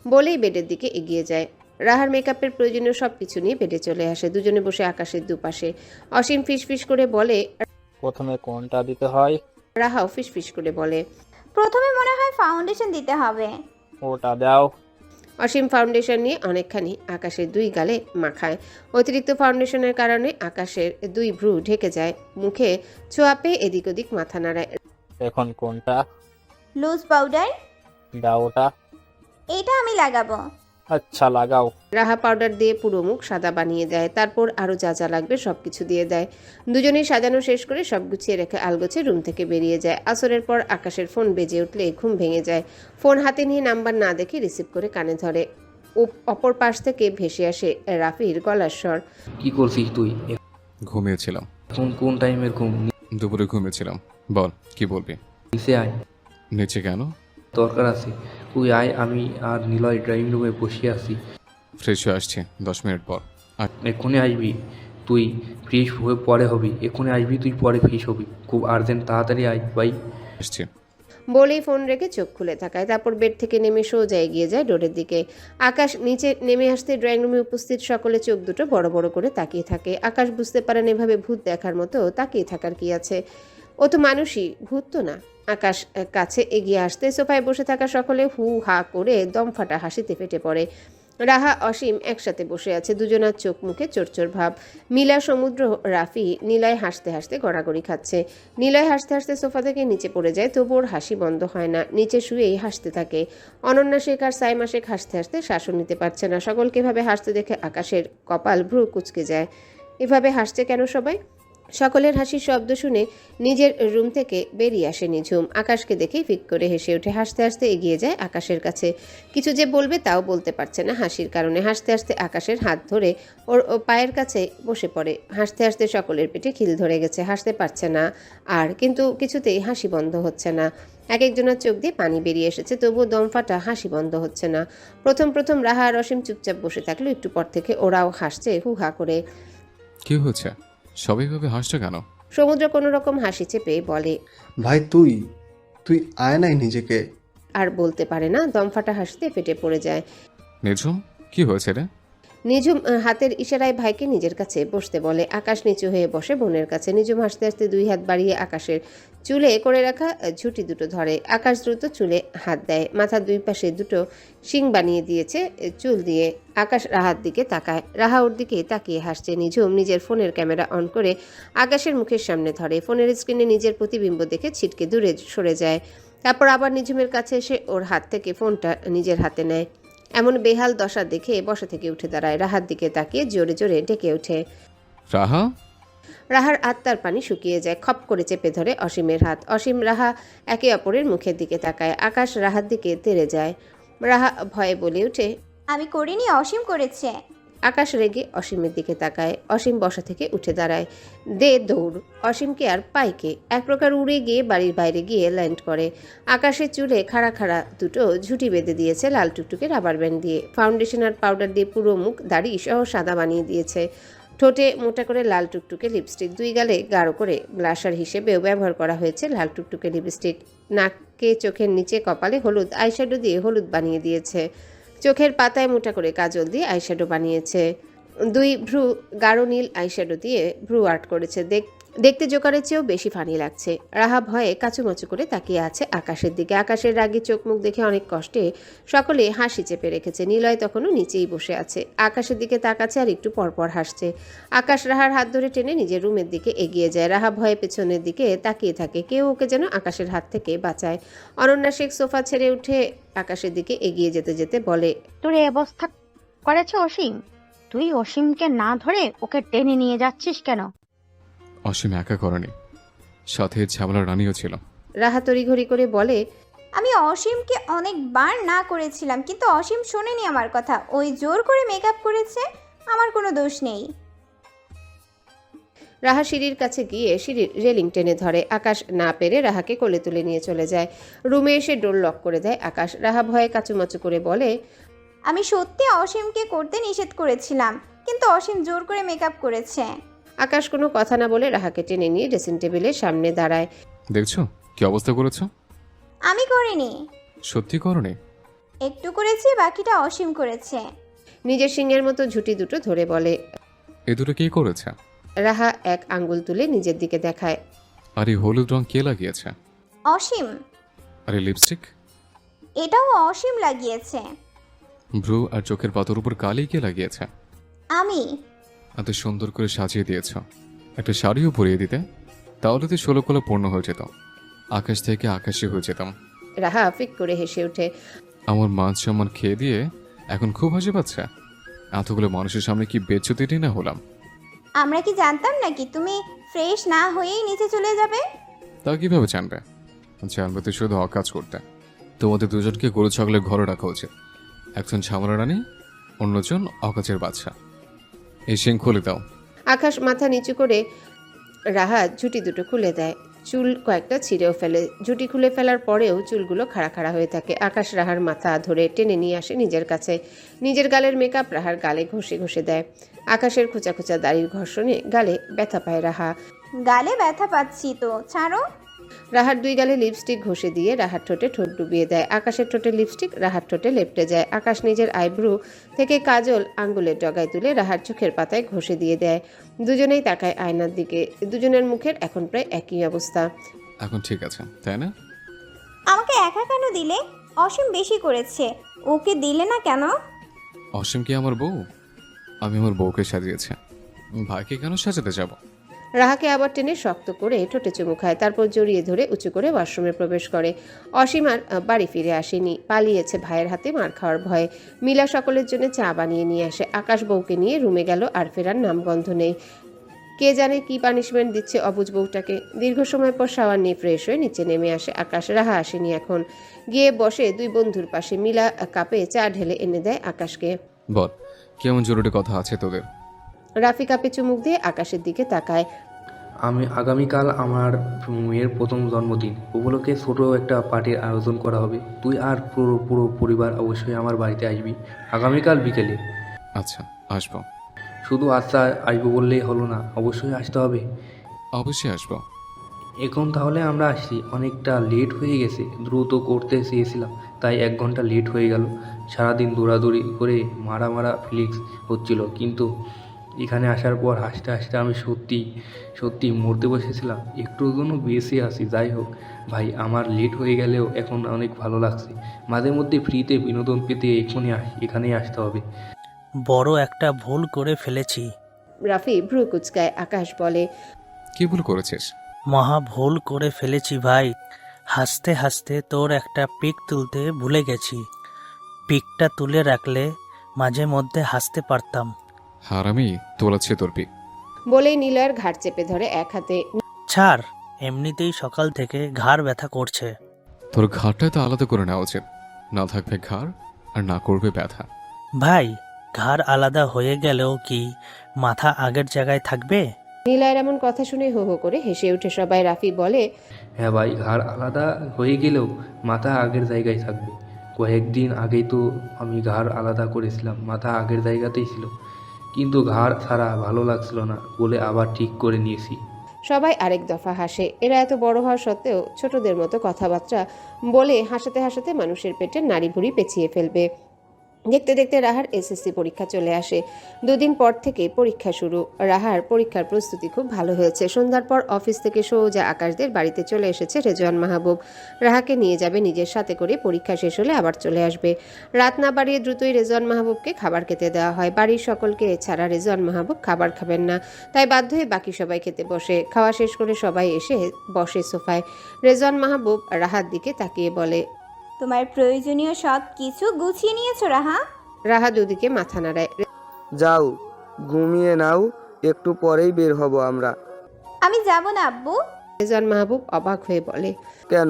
বলেই বেডের দিকে এগিয়ে যায়। রাহার মেকআপের প্রয়োজনীয় সবকিছু নিয়ে বেডে চলে আসে। দুজনে বসে আকাশের দুপাশে। অসীম ফিসফিস করে বলে, প্রথমে কোনটা দিতে হয়? রাহাও ফিসফিস করে বলে, প্রথমে মনে হয় ফাউন্ডেশন দিতে হবে। ওটা দাও। অসীম ফাউন্ডেশন নিয়ে অনেকখানি আকাশের 2 গালে মাখায়। অতিরিক্ত ফাউন্ডেশনের কারণে আকাশের 2 ভ্রু ঢেকে যায়। মুখে ছোঁয়া পেয়ে এদিক ওদিক মাথা নাড়ায়। এখন কোনটা? Loose powder. দাও ওটা। এটা আমি লাগাবো। আচ্ছা লাগাও। রাহা পাউডার দিয়ে পুরো মুখ সাদা বানিয়ে দেয়। তারপর আরও যা যা লাগবে সবকিছু দিয়ে দেয়। দুজনেই সাজানো শেষ করে সব গুছিয়ে রেখে আলগোছে রুম থেকে বেরিয়ে যায়। আসরের পর আকাশের ফোন বেজে উঠলে ঘুম ভেঙে যায়। ফোন হাতে নিয়ে নাম্বার না দেখে রিসিভ করে কানে ধরে। অপর পাশ থেকে ভেসে আসে রাফির গলার স্বর। কি করছিস তুই? ঘুমিয়েছিলাম। এখন কোন টাইমের ঘুম? দুপুরে ঘুমিয়েছিলাম। বল কি বলবি? নিচে আয়, নিচে কেন? দরকার আছে। তুই আয়, আমি আর নিলয় ড্রয়িং রুমে বসে আছি। ফ্রেশ হয়ে আসছি 10 মিনিট পর। এক্ষুনি আসবি তুই, ফ্রেশ হয়ে পরে হবি। এক্ষুনি আসবি তুই, পরে ফ্রেশ হবি। খুব আর্জেন্ট, তাড়াতাড়ি আয় ভাই। আসছি। বলেই ফোন রেখে চোখ খুলে তাকায়, তারপর বেড থেকে নেমে সোজা এগিয়ে যায় ডোরের দিকে। আকাশ নিচে নেমে আসতে ড্রয়িং রুমে উপস্থিত সকলে চোখ দুটো বড় বড় করে তাকিয়ে থাকে। আকাশ বুঝতে পারেন এভাবে ভূত দেখার মতো তাকিয়ে থাকার কি আছে, ও তো মানুষই, ভূত তো না। আকাশ কাছে এগিয়ে আসতে সোফায় বসে থাকা সকলে হু হা করে দমফাটা হাসিতে ফেটে পড়ে। রাহা অসীম একসাথে বসে আছে, দুজনার চোখ মুখে চোরচোর ভাব। মিলা, সমুদ্র, রাফি নিলয় হাসতে হাসতে গড়াগড়ি খাচ্ছে। নিলয় হাসতে হাসতে সোফা থেকে নিচে পড়ে যায়, তবু ওর হাসি বন্ধ হয় না, নিচে শুয়েই হাসতে থাকে। অনন্যা শেখ আর সাইমা শেখ হাসতে হাসতে শ্বাসও নিতে পারছে না। সকলকে এভাবে হাসতে দেখে আকাশের কপাল ভ্রু কুঁচকে যায়। এভাবে হাসছে কেন সবাই? সকলের হাসির শব্দ শুনে নিজের রুম থেকে বেরিয়ে আসে নিঝুম। আকাশকে দেখেই ফিক করে হেসে ওঠে, হাসতে হাসতে এগিয়ে যায় আকাশের কাছে। কিছু যে বলবে তাও বলতে পারছে না হাসির কারণে। হাসতে হাসতে আকাশের হাত ধরে ওর পায়ের কাছে বসে পড়ে। হাসতে হাসতে সকলের পেটে খিল ধরে গেছে, হাসতে পারছে না আর, কিন্তু কিছুতেই হাসি বন্ধ হচ্ছে না। এক একজনের চোখ দিয়ে পানি বেরিয়ে এসেছে, তবুও দম ফাটা হাসি বন্ধ হচ্ছে না। প্রথম প্রথম রাহা আর অসীম চুপচাপ বসে থাকলো, একটু পর থেকে ওরাও হাসছে হু হা করে। কি হচ্ছে? সবাই ভাবে হাসছে কেন? সমুদ্র কোনো রকম হাসি চেপে বলে, ভাই তুই তুই আয় নাই নিজেকে। আর বলতে পারে না, দমফাটা হাসতে ফেটে পড়ে যায়। নিঝুম কি হয়েছে রে? নিঝুম হাতের ইশারায় ভাইকে নিজের কাছে বসতে বলে। আকাশ নিচু হয়ে বসে বোনের কাছে। নিঝুম হাসতে হাসতে দুই হাত বাড়িয়ে আকাশের চুলে করে রাখা ঝুঁটি দুটো ধরে। আকাশ দ্রুত চুলে হাত দেয়, মাথার দুই পাশে দুটো শিং বানিয়ে দিয়েছে চুল দিয়ে। আকাশ রাহার দিকে তাকায়, রাহা ওর দিকে তাকিয়ে হাসছে। নিঝুম নিজের ফোনের ক্যামেরা অন করে আকাশের মুখের সামনে ধরে। ফোনের স্ক্রিনে নিজের প্রতিবিম্ব দেখে ছিটকে দূরে সরে যায়। তারপর আবার নিঝুমের কাছে এসে ওর হাত থেকে ফোনটা নিজের হাতে নেয়। এমন বেহাল দশা দেখে বসা থেকে উঠে দাঁড়ায়, রাহার দিকে তাকিয়ে জোরে জোরে ডেকে ওঠে। রাহা? রাহার আত্মার পানি শুকিয়ে যায়, খপ করে চেপে ধরে অসীমের হাত। অসীম রাহা একে অপরের মুখের দিকে তাকায়। আকাশ রাহার দিকে তেড়ে যায়। রাহা ভয়ে বলে ওঠে, আমি করিনি, অসীম করেছে। আকাশ রেগে অসীমের দিকে তাকায়। অসীম বসা থেকে উঠে দাঁড়ায়, দে দৌড়। অসীমকে আর পাইকে এক প্রকার উড়ে গিয়ে বাড়ির বাইরে গিয়ে ল্যান্ড করে। আকাশের চুলে খাড়া খাড়া দুটো ঝুঁটি বেঁধে দিয়েছে লাল টুকটুকে রাবার ব্যান্ড দিয়ে। ফাউন্ডেশন আর পাউডার দিয়ে পুরো মুখ দাড়ি সহ সাদা বানিয়ে দিয়েছে। ঠোঁটে মোটা করে লাল টুকটুকে লিপস্টিক, দুই গালে গাঢ় করে ব্লাশার হিসেবেও ব্যবহার করা হয়েছে লাল টুকটুকে লিপস্টিক। নাকে, চোখের নিচে, কপালে হলুদ আইশ্যাডো দিয়ে হলুদ বানিয়ে দিয়েছে। চোখের পাতায় মোটা করে কাজল দিয়ে আইশ্যাডো বানিয়েছে। দুই ভ্রু গাঢ় নীল আইশ্যাডো দিয়ে ভ্রু আর্ট করেছে। দেখতে জোকারের চেয়েও বেশি ফানি লাগছে। রাহা ভয়ে কাচুমাচু করে তাকিয়ে আছে আকাশের দিকে। আকাশের রাগী চোখ মুখ দেখে অনেক কষ্টে সকলে হাসি চেপে রেখেছে। নিলয় তখনও নিচেই বসে আছে, আকাশের দিকে তাকাচ্ছে আর একটু পরপর হাসছে। আকাশ রাহার হাত ধরে টেনে নিজের রুমের দিকে এগিয়ে যায়। রাহা ভয়ে পেছনের দিকে তাকিয়ে থাকে, কেউ ওকে যেন আকাশের হাত থেকে বাঁচায়। অনন্যা শেখ সোফা ছেড়ে উঠে আকাশের দিকে এগিয়ে যেতে যেতে বলে, তোর এই অবস্থা করেছে অসীম? তুই অসীমকে না ধরে ওকে টেনে নিয়ে যাচ্ছিস কেন? অসীম একা করেনি, সাথে ঝামেলা রানীও ছিল। রাহা তড়িঘড়ি করে বলে, আমি অসীমকে অনেকবার না করেছিলাম, কিন্তু অসীম শোনেনি আমার কথা। ওই জোর করে মেকআপ করেছে, আমার কোনো দোষ নেই। রাহা সিঁড়ির কাছে গিয়ে সিঁড়ির রেলিং টেনে ধরে। আকাশ না পেরে রাহাকে কোলে তুলে নিয়ে চলে যায়। রুমে এসে ডোর লক করে দেয় আকাশ। রাহা ভয়ে কাচুমাচু করে বলে, আমি সত্যি অসীমকে করতে নিষেধ করেছিলাম, কিন্তু অসীম জোর করে মেকআপ করেছে। আকাশ কোনো কথা না বলে রাহাকে টেনে নিয়ে ড্রেসিং টেবিলের সামনে দাঁড়ায়। দেখছো কি অবস্থা করেছো? আমি করিনি। সত্যি করনি? একটু করেছি, বাকিটা অসীম করেছে। নিজের সিংহের মতো ঝুঁটি দুটো ধরে বলে। এ দুটো কে করেছে? রাহা এক আঙ্গুল তুলে নিজের দিকে দেখায়। আর এই হলুদ রং কে লাগিয়েছে? অসীম। আরে লিপস্টিক? এটাও অসীম লাগিয়েছে। ভ্রু আর চোখের পাতার উপর কালি কে লাগিয়েছে? আমি। এত সুন্দর করে সাজিয়ে দিয়েছ, একটা শাড়িও পরিয়ে দিতে, তাহলে তো 16 কলা পূর্ণ হয়ে যেত। আকাশ থেকে আকাশে হয়ে যেতাম। রাহা ফিক করে হেসে ওঠে। আমার মান সম্মান খেয়ে দিয়ে এখন খুব হাসি পাচ্ছে। এতগুলো মানুষের সামনে কি বেজ্জতিটি না হলাম? আমরা কি জানতাম নাকি তুমি ফ্রেশ না হয়েই নিচে চলে যাবে? তা কিভাবে জানবে? জানবে তো শুধু অকাজ করতে। তোমাদের দুজনকে গরু ছাগলের ঘরে রাখা উচিত। একজন ঝামেলা রানী, অন্যজন অকাজের বাচ্চা। এই শিং খুলে দাও। আকাশ মাথা নিচু করে রাহা ঝুঁটি দুটো খুলে দেয়। চুল কয়েকটা ছিঁড়েও ফেলে। ঝুঁটি খুলে ফেলার পরেও চুলগুলো খাড়া খাড়া হয়ে থাকে। আকাশ রাহার মাথা ধরে টেনে নিয়ে আসে নিজের কাছে। নিজের গালের মেকআপ রাহার গালে ঘষে ঘষে দেয়। আকাশের খোঁচা খোঁচা দাড়ির ঘর্ষণে গালে ব্যথা পায় রাহা। গালে ব্যথা পাচ্ছি তো, ছাড়ো। রাহার দুই গালে লিপস্টিক ঘষে দিয়ে রাহার ঠোঁটে ঠোঁট ডুবিয়ে দেয়। আকাশের ঠোঁটে লিপস্টিক রাহার ঠোঁটে লেপটে যায়। আকাশ নিজের আইব্রু থেকে কাজল আঙ্গুলের ডগায় তুলে রাহার চোখের পাতায় ঘষে দিয়ে দেয়। দুজনেই তাকায় আয়নার দিকে। দুজনের মুখের এখন প্রায় একই অবস্থা। এখন ঠিক আছে তাই না? আমাকে একা কেন দিলে? অসীম বেশি করেছে, ওকে দিলে না কেন? অসীম কি আমার বউ? আমি আমার বউকে সাজিয়েছি, ভাইকে কেন সাজাতে যাব? রাহাকে আবার টেনে শক্ত করে ঠোঁটে চুমু খায়, তারপর জড়িয়ে ধরে উঁচু করে ওয়াশরুমে প্রবেশ করে। অসীম আর বাড়ি ফিরে আসেনি, পালিয়েছে ভাইয়ের হাতে মার খাওয়ার ভয়ে। মিলা সকলের জন্য চা বানিয়ে নিয়ে আসে। আকাশ বউকে নিয়ে রুমে গেল, আর ফেরার নামগন্ধ নেই। কে জানে কি পানিশমেন্ট দিচ্ছে অবুঝ বউটাকে। দীর্ঘ সময় পর শাওয়ার নিয়ে ফ্রেশ হয়ে নিচে নেমে আসে আকাশ। রাহা আসেনি এখন। গিয়ে বসে দুই বন্ধুর পাশে। মিলা কাপে চা ঢেলে এনে দেয় আকাশকে। বল, কেমন জরুরি কথা আছে তোদের? রাফি কাপে চুমুক দিয়ে আকাশের দিকে তাকায়। আমি আগামীকাল আমার মেয়ের প্রথম জন্মদিন উপলক্ষে ছোট একটা পার্টির আয়োজন করা হবে। তুই আর পুরো পুরো পরিবার অবশ্যই আমার বাড়িতে আসবি আগামীকাল বিকেলে। আচ্ছা, আসবো। শুধু আচ্ছা আসবো বললেই হলো না, অবশ্যই আসতে হবে। অবশ্যই আসবো। এখন তাহলে আমরা আসছি, অনেকটা লেট হয়ে গেছে। দ্রুত করতে চেয়েছিলাম তাই 1 ঘন্টা লেট হয়ে গেল। সারাদিন দৌড়াদৌড়ি করে মারা ফিলিংস হচ্ছিল, কিন্তু এখানে আসার পর হাসতে হাসতে আমি সত্যি সত্যি মরতে বসেছিলাম। একটুর জন্য বেঁচে আছি। যাই হোক ভাই, আমার লেট হয়ে গেলেও এখন অনেক ভালো লাগছে। মাঝে মধ্যে ফ্রিতে বিনোদন পেতে এখানেই আসতে হবে। বড় একটা ভুল করে ফেলেছি। রাফি ভ্রু কুচকায়। আকাশ বলে, কি ভুল করেছিস? মহা ভুল করে ফেলেছি ভাই। হাসতে হাসতে তোর একটা পিক তুলতে ভুলে গেছি। পিকটা তুলে রাখলে মাঝে মধ্যে হাসতে পারতাম। হারামি, তোলাচ্ছে তোর পিক। বলেই নিলয়ের ঘাড় চেপে ধরে এক হাতে। ছাড়, এমনিতেই সকাল থেকে ঘাড় ব্যথা করছে। তোর ঘাড়টা তো আলাদা করে নেওয়া উচিত। না থাকবে ঘাড় আর না করবে ব্যথা। ভাই, ঘাড় আলাদা হয়ে গেলেও কি মাথা আগের জায়গায় থাকবে? নিলয়ের এমন কথা শুনে হো হো করে হেসে উঠে সবাই। রাফি বলে, হ্যাঁ ভাই, ঘাড় আলাদা হয়ে গেলেও মাথা আগের জায়গায় থাকবে। কয়েকদিন আগেই তো আমি ঘাড় আলাদা করেছিলাম, মাথা আগের জায়গাতেই ছিল, কিন্তু ঘাড় ছাড়া ভালো লাগছিল না বলে আবার ঠিক করে নিয়েছি। সবাই আরেক দফা হাসে। এরা এত বড় হওয়া সত্ত্বেও ছোটদের মতো কথাবার্তা বলে হাসাতে হাসাতে মানুষের পেটে নাড়ি ভুড়ি পেঁচিয়ে ফেলবে। দেখতে দেখতে রাহার এসএসসি পরীক্ষা চলে আসে। 2 দিন পর থেকে পরীক্ষা শুরু। রাহার পরীক্ষার প্রস্তুতি খুব ভালো হয়েছে। সন্ধ্যার পর অফিস থেকে সোজা আকাশদের বাড়িতে চলে এসেছে রেজওয়ান মাহবুব। রাহাকে নিয়ে যাবে নিজের সাথে করে, পরীক্ষা শেষ হলে আবার চলে আসবে। রাত না বাড়িয়ে দ্রুতই রেজওয়ান মাহবুবকে খাবার খেতে দেওয়া হয়। বাড়ির সকলকে ছাড়া রেজওয়ান মাহবুব খাবার খাবেন না, তাই বাধ্য হয়ে বাকি সবাই খেতে বসে। খাওয়া শেষ করে সবাই এসে বসে সোফায়। রেজওয়ান মাহবুব রাহার দিকে তাকিয়ে বলে, তোমার প্রয়োজনীয় সব কিছু গুছিয়ে নিয়েছো রাহা? রাহা দুদিকে মাথা নাড়ায়। যাও, ঘুমিয়ে নাও, একটু পরেই বের হব আমরা। আমি যাব না আব্বু। রেজওয়ান মাহবুব অবাক হয়ে বলে, কেন?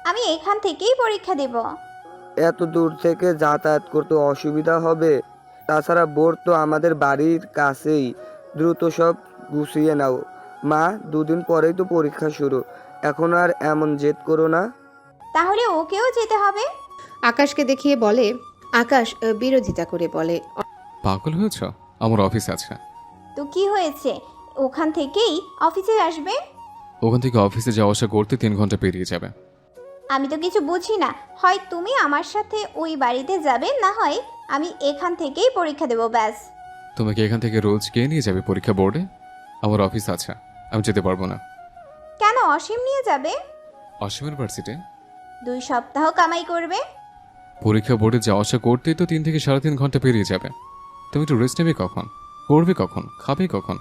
আমি এখান থেকেই পরীক্ষা দেব। এত দূর থেকে যাতায়াত করতে অসুবিধা হবে। তাছাড়া বোর্ড তো আমাদের বাড়ির কাছেই। দ্রুত সব গুছিয়ে নাও। মা, 2 দিন পরেই তো পরীক্ষা শুরু, এখন আর এমন জেদ করো না। তাহলে ওকেও যেতে হবে? আকাশকে দেখিয়ে বলে। আকাশ বিরোধিতা করে বলে, পাগল হয়েছ? আমার অফিস আছে। তো কি হয়েছে, ওখান থেকেই অফিসে আসবে। ওখান থেকে অফিসে যাওয়া আসা করতে 3 ঘন্টা পেরিয়ে যাবে। আমি তো কিছু বুঝি না, হয় তুমি আমার সাথে ওই বাড়িতে যাবে, না হয় আমি এখান থেকেই পরীক্ষা দেব, ব্যাস। তোমাকে এখান থেকে রোজ কে নিয়ে যাবে পরীক্ষা বোর্ডে? আমার অফিস আছে, আমি যেতে পারবো না। কেন, অসীম নিয়ে যাবে? অসীম ইউনিভার্সিটি 2 সপ্তাহ কামাই করবে। পরীক্ষা বোর্ডে যাওয়া আসা করতেই তো 3 থেকে 3.5 ঘন্টা পেরিয়ে যাবে। তুমি একটু রেস্ট নেবে কখন? পড়বে কখন? খাবে কখন?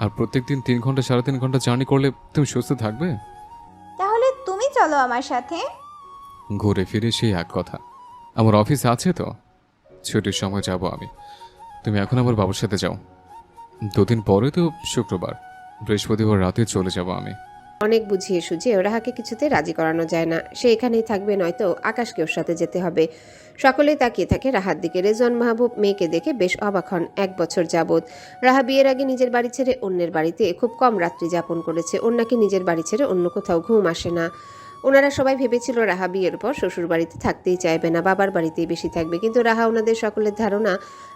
আর প্রত্যেকদিন 3 ঘন্টা 3.5 ঘন্টা জার্নি করলে তুমি সুস্থ থাকবে? তাহলে তুমি চলো আমার সাথে। ঘুরে ফিরে সেই এক কথা। আমার অফিস আছে তো, ছুটির সময় যাব আমি। তুমি এখন আমার বাবার সাথে যাও। 2 দিন পরে তো শুক্রবার, বৃহস্পতিবার রাতে চলে যাব আমি। অনেক বুঝিয়ে সুঝিয়েও রাহাকে কিছুতে রাজি করানো যায় না। সে এখানেই থাকবে, নয়তো আকাশকে ওর সাথে যেতে হবে। সকলেই তাকিয়ে থাকে রাহার দিকে। রেজওয়ান মাহবুব মেয়েকে দেখে বেশ অবাক হন। 1 বছর যাবৎ রাহা বিয়ের আগে নিজের বাড়ি ছেড়ে অন্যের বাড়িতে খুব কম রাত্রি যাপন করেছে। ওর নাকি নিজের বাড়ি ছেড়ে অন্য কোথাও ঘুম আসে না। ওনারা সবাই ভেবেছিল রাহা বিয়ের পর শ্বশুর বাড়িতে থাকতেই চাইবে না, বাবার বাড়িতেই বেশি থাকবে। কিন্তু রাহা ওনাদের সকলের ধারণা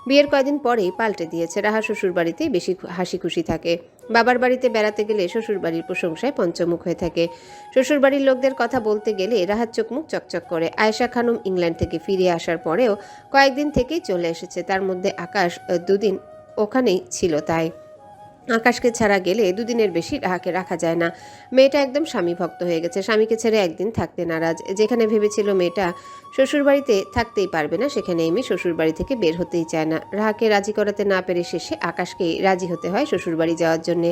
বিয়ের কয়দিন পরেই পাল্টে দিয়েছে। রাহা শ্বশুর বাড়িতেই বেশি হাসি খুশি থাকে। বাবার বাড়িতে বেড়াতে গেলে শ্বশুর বাড়ির প্রশংসায় পঞ্চমুখ হয়ে থাকে। শ্বশুর বাড়ির লোকদের কথা বলতে গেলে রাহার চোখ মুখ চকচক করে। আয়েশা খানম ইংল্যান্ড থেকে ফিরে আসার পরেও কয়েকদিন থেকেই চলে এসেছে। তার মধ্যে আকাশ 2 দিন ওখানেই ছিল। তাই আকাশকে ছাড়া গেলে 2 দিনের বেশি রাহাকে রাখা যায় না। মেয়েটা একদম স্বামী ভক্ত হয়ে গেছে। স্বামীকে ছেড়ে একদিন থাকতে নারাজ। যেখানে ভেবেছিল মেয়েটা শ্বশুরবাড়িতে থাকতেই পারবে না, সেখানে এমনি শ্বশুরবাড়ি থেকে বের হতেই চায় না। রাহাকে রাজি করাতে না পেরে শেষে আকাশকেই রাজি হতে হয় শ্বশুরবাড়ি যাওয়ার জন্যে।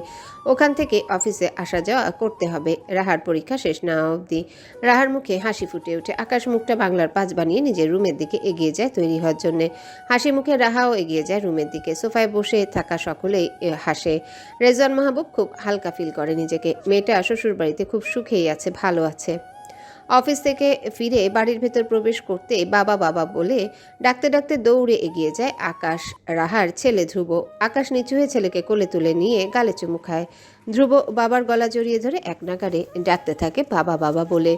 ওখান থেকে অফিসে আসা যাওয়া করতে হবে রাহার পরীক্ষা শেষ না অবধি। রাহার মুখে হাসি ফুটে ওঠে। আকাশ মুখটা বাংলার 5 বানিয়ে নিজের রুমের দিকে এগিয়ে যায় তৈরি হওয়ার জন্যে। হাসি মুখে রাহাও এগিয়ে যায় রুমের দিকে। সোফায় বসে থাকা সকলেই হাসে। রেজওয়ান মাহবুব খুব হালকা ফিল করে নিজেকে। মেয়েটা শ্বশুর বাড়িতে খুব সুখেই আছে, ভালো আছে। অফিস থেকে ফিরে বাড়ির ভেতর প্রবেশ করতে বাবা বাবা বলে ডাকতে ডাকতে দৌড়ে এগিয়ে যায় আকাশ, রাহার ছেলে ধ্রুব। আকাশ নিচু হয়ে ছেলেকে কোলে তুলে নিয়ে গালে চুমু খায়। ধ্রুব বাবার গলা জড়িয়ে ধরে এক নাগাড়ে ডাকতে থাকে বাবা বাবা বলে।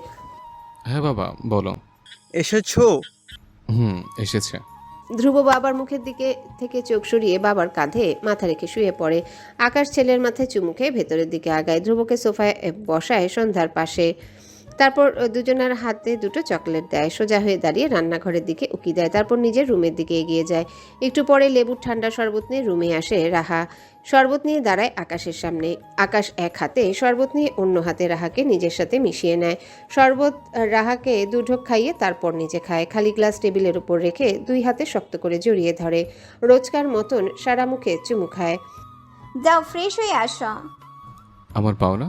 হ্যাঁ বাবা, বলো। এসেছো? এসেছে। ধ্রুব বাবার মুখের দিকে থেকে চোখ সরিয়ে বাবার কাঁধে মাথা রেখে শুয়ে পড়ে। আকাশ ছেলের মাথায় চুমু খেয়ে ভেতরের দিকে আগায়। ধ্রুবকে সোফায় বসায় সন্ধ্যার পাশে। তারপর দুজনের হাতে 2টো চকলেট দেয়। সোজা হয়ে দাঁড়িয়ে রান্নাঘরের দিকে উকি দেয়। তারপর নিজের রুমের দিকে এগিয়ে যায়। একটু পরে লেবুর ঠান্ডা শরবত নিয়ে রুমে আসে রাহা। শরবত নিয়ে দাঁড়ায় আকাশের সামনে। আকাশ এক হাতে শরবত নিয়ে অন্য হাতে রাহাকে নিজের সাথে মিশিয়ে নেয়। শরবত রাহাকে 2 ঢোক খাইয়ে তারপর নিজে খায়। খালি গ্লাস টেবিলের উপর রেখে 2 হাতে শক্ত করে জড়িয়ে ধরে। রোজকার মতন সারা মুখে চুমু খায়। যাও ফ্রেশ হয়ে আসো। আমার পাওনা?